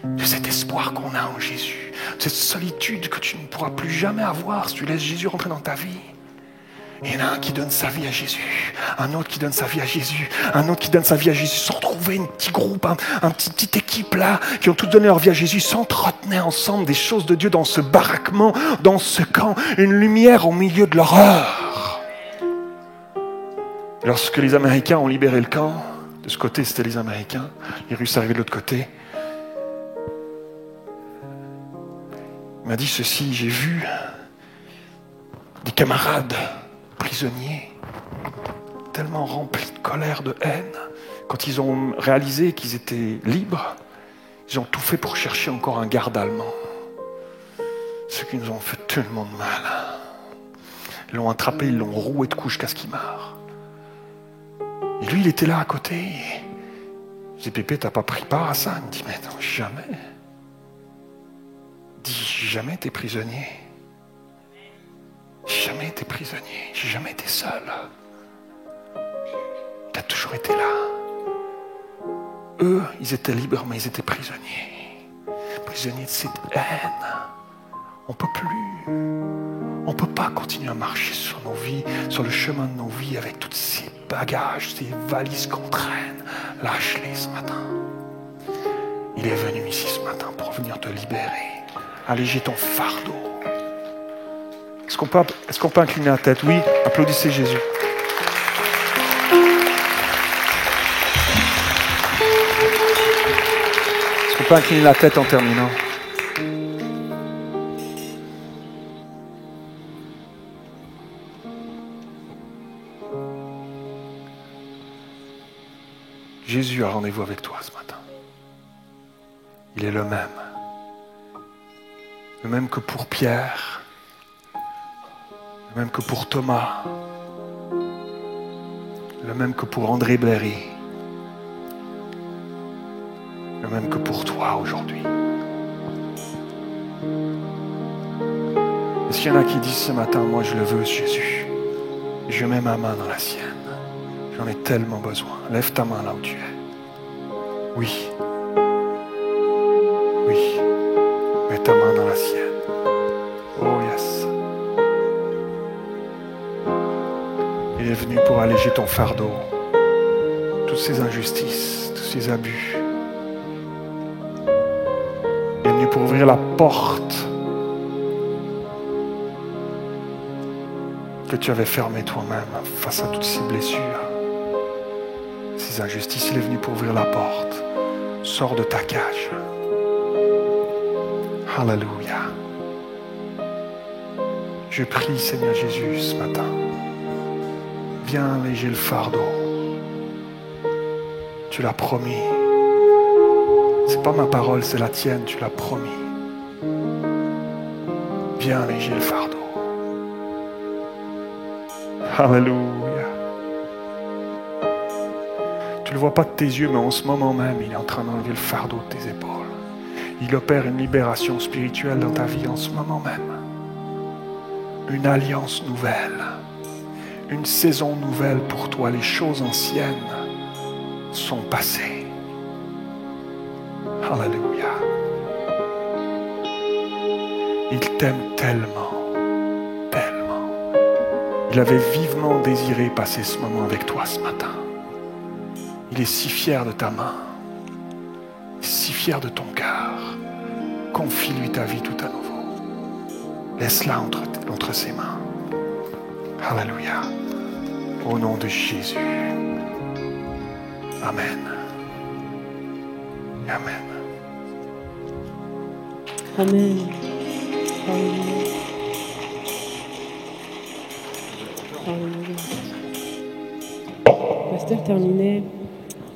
De cet espoir qu'on a en Jésus. De cette solitude que tu ne pourras plus jamais avoir si tu laisses Jésus rentrer dans ta vie. Il y en a un qui donne sa vie à Jésus, un autre qui donne sa vie à Jésus, un autre qui donne sa vie à Jésus, sans retrouver un petit groupe, une petite équipe là, qui ont tous donné leur vie à Jésus, s'entretenaient ensemble des choses de Dieu dans ce baraquement, dans ce camp, une lumière au milieu de l'horreur. Lorsque les Américains ont libéré le camp, de ce côté c'était les Américains, les Russes arrivaient de l'autre côté, il m'a dit ceci, j'ai vu des camarades prisonniers, tellement remplis de colère, de haine, quand ils ont réalisé qu'ils étaient libres, ils ont tout fait pour chercher encore un garde allemand. Ceux qui nous ont fait tellement de mal. Ils l'ont attrapé, ils l'ont roué de coups jusqu'à ce qu'il meure. Et lui, il était là à côté. Je dis, Pépé, t'as pas pris part à ça? Il me dit, mais non, jamais. Il dit, j'ai jamais été prisonnier. J'ai jamais été prisonnier, j'ai jamais été seul. Il a toujours été là. Eux, ils étaient libres, mais ils étaient prisonniers. Prisonniers de cette haine. On ne peut plus. On ne peut pas continuer à marcher sur nos vies, sur le chemin de nos vies avec tous ces bagages, ces valises qu'on traîne. Lâche-les ce matin. Il est venu ici ce matin pour venir te libérer, alléger ton fardeau. Est-ce qu'on peut incliner la tête? Oui, applaudissez Jésus. Est-ce qu'on peut incliner la tête en terminant? Jésus a rendez-vous avec toi ce matin. Il est le même. Le même que pour Pierre. Même que pour Thomas, le même que pour André Blairy, le même que pour toi aujourd'hui. Est-ce qu'il y en a qui disent ce matin, moi je le veux, Jésus. Je mets ma main dans la sienne. J'en ai tellement besoin. Lève ta main là où tu es. Oui. Oui. Mets ta main dans la sienne. Oh yes. Il est venu pour alléger ton fardeau. Toutes ces injustices, tous ces abus. Il est venu pour ouvrir la porte que tu avais fermée toi-même face à toutes ces blessures, ces injustices. Il est venu pour ouvrir la porte. Sors de ta cage. Alléluia. Je prie, Seigneur Jésus, ce matin. Viens alléger le fardeau. Tu l'as promis. C'est pas ma parole, c'est la tienne, tu l'as promis. Viens alléger le fardeau. Alléluia. Tu ne le vois pas de tes yeux, mais en ce moment même, il est en train d'enlever le fardeau de tes épaules. Il opère une libération spirituelle dans ta vie en ce moment même. Une alliance nouvelle. Une saison nouvelle pour toi. Les choses anciennes sont passées. Alléluia. Il t'aime tellement, tellement. Il avait vivement désiré passer ce moment avec toi ce matin. Il est si fier de ta main, si fier de ton cœur. Confie-lui ta vie tout à nouveau. Laisse-la entre ses mains. Alléluia. Au nom de Jésus. Amen. Amen. Amen. Amen. Amen. Pasteur terminait,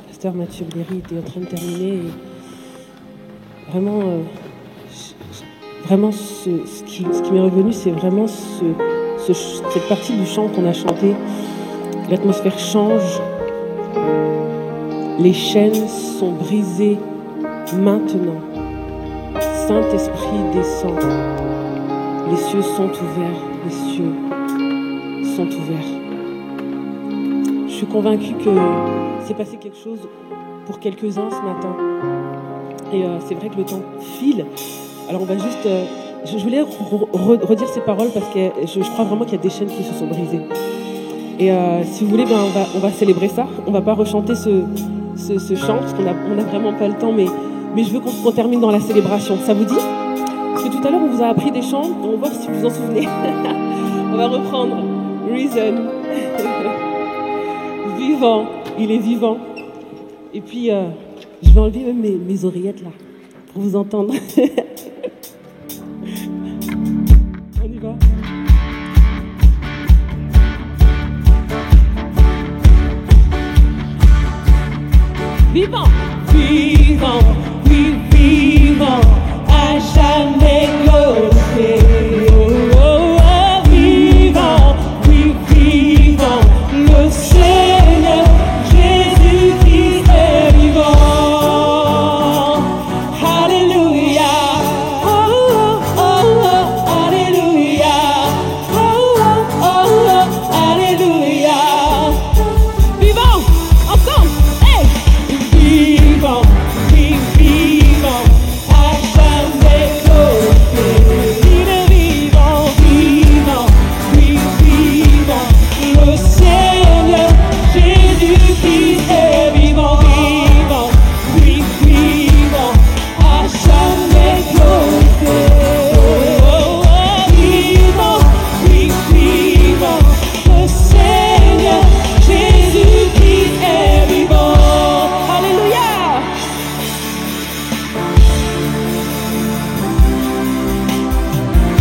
Pasteur Mathieu Blairy était en train de terminer. Et vraiment, ce qui m'est revenu, c'est vraiment cette partie du chant qu'on a chanté. L'atmosphère change. Les chaînes sont brisées maintenant. Saint-Esprit descend. Les cieux sont ouverts. Les cieux sont ouverts. Je suis convaincue que s'est passé quelque chose pour quelques-uns ce matin. Et c'est vrai que le temps file. Alors on va juste... je voulais redire ces paroles parce que je crois vraiment qu'il y a des chaînes qui se sont brisées. Et si vous voulez, on va célébrer ça. On va pas rechanter ce chant parce qu'on a vraiment pas le temps, mais je veux qu'on termine dans la célébration. Ça vous dit? Parce que tout à l'heure, on vous a appris des chants. On va voir si vous vous en souvenez. On va reprendre. Reason. Vivant. Il est vivant. Et puis, je vais enlever même mes oreillettes là pour vous entendre. On y va. Vivant, vivant, oui, vivant, à jamais glorifié. Oh, oh, oh, vivant, oui, vivant, le Seigneur Jésus-Christ est vivant. Alléluia. Oh, oh, oh, oh, alléluia. Oh, oh, oh, oh, alléluia. Vivant, ensemble. Hey! Vivant, oui, vivant, à jamais glorifié. Il est vivant, vivant, oui, vivant, le Seigneur Jésus-Christ est vivant, vivant, oui, vivant, à jamais glorifié. Vivant, oui, vivant, le Seigneur Jésus-Christ est vivant. Alléluia.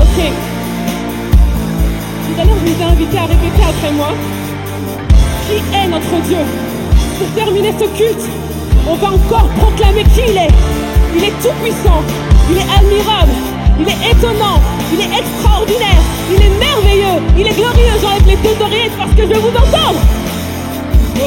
Ok. Tout à l'heure, je vous ai invité à répéter après moi. Qui est notre Dieu? Pour terminer ce culte, on va encore proclamer qui il est. Il est tout puissant, il est admirable, il est étonnant, il est extraordinaire, il est merveilleux, il est glorieux. J'enlève les deux oreillettes parce que je veux vous entendre. Oh,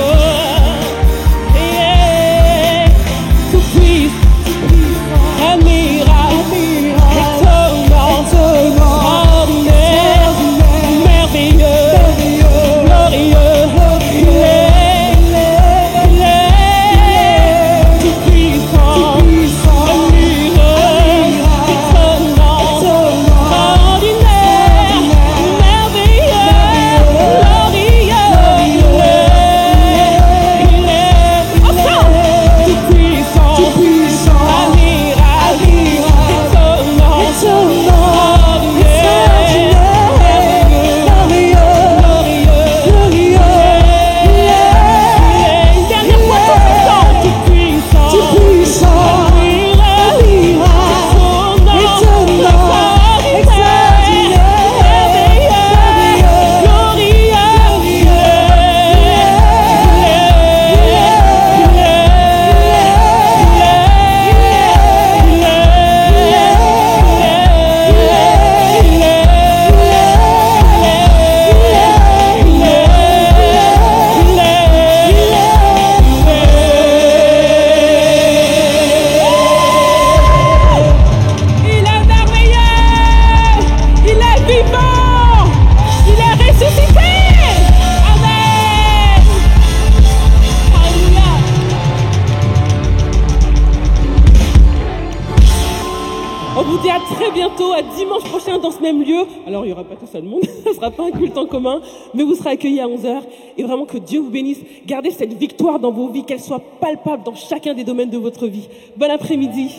On vous dit à très bientôt, à dimanche prochain dans ce même lieu. Alors, il n'y aura pas tout ça de monde, ce ne sera pas un culte en commun, mais vous serez accueillis à 11h. Et vraiment que Dieu vous bénisse. Gardez cette victoire dans vos vies, qu'elle soit palpable dans chacun des domaines de votre vie. Bon après-midi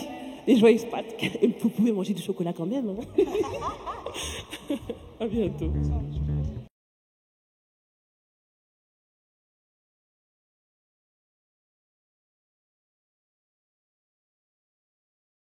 et joyeuses Pâques. Et vous pouvez manger du chocolat quand même. Hein. À bientôt.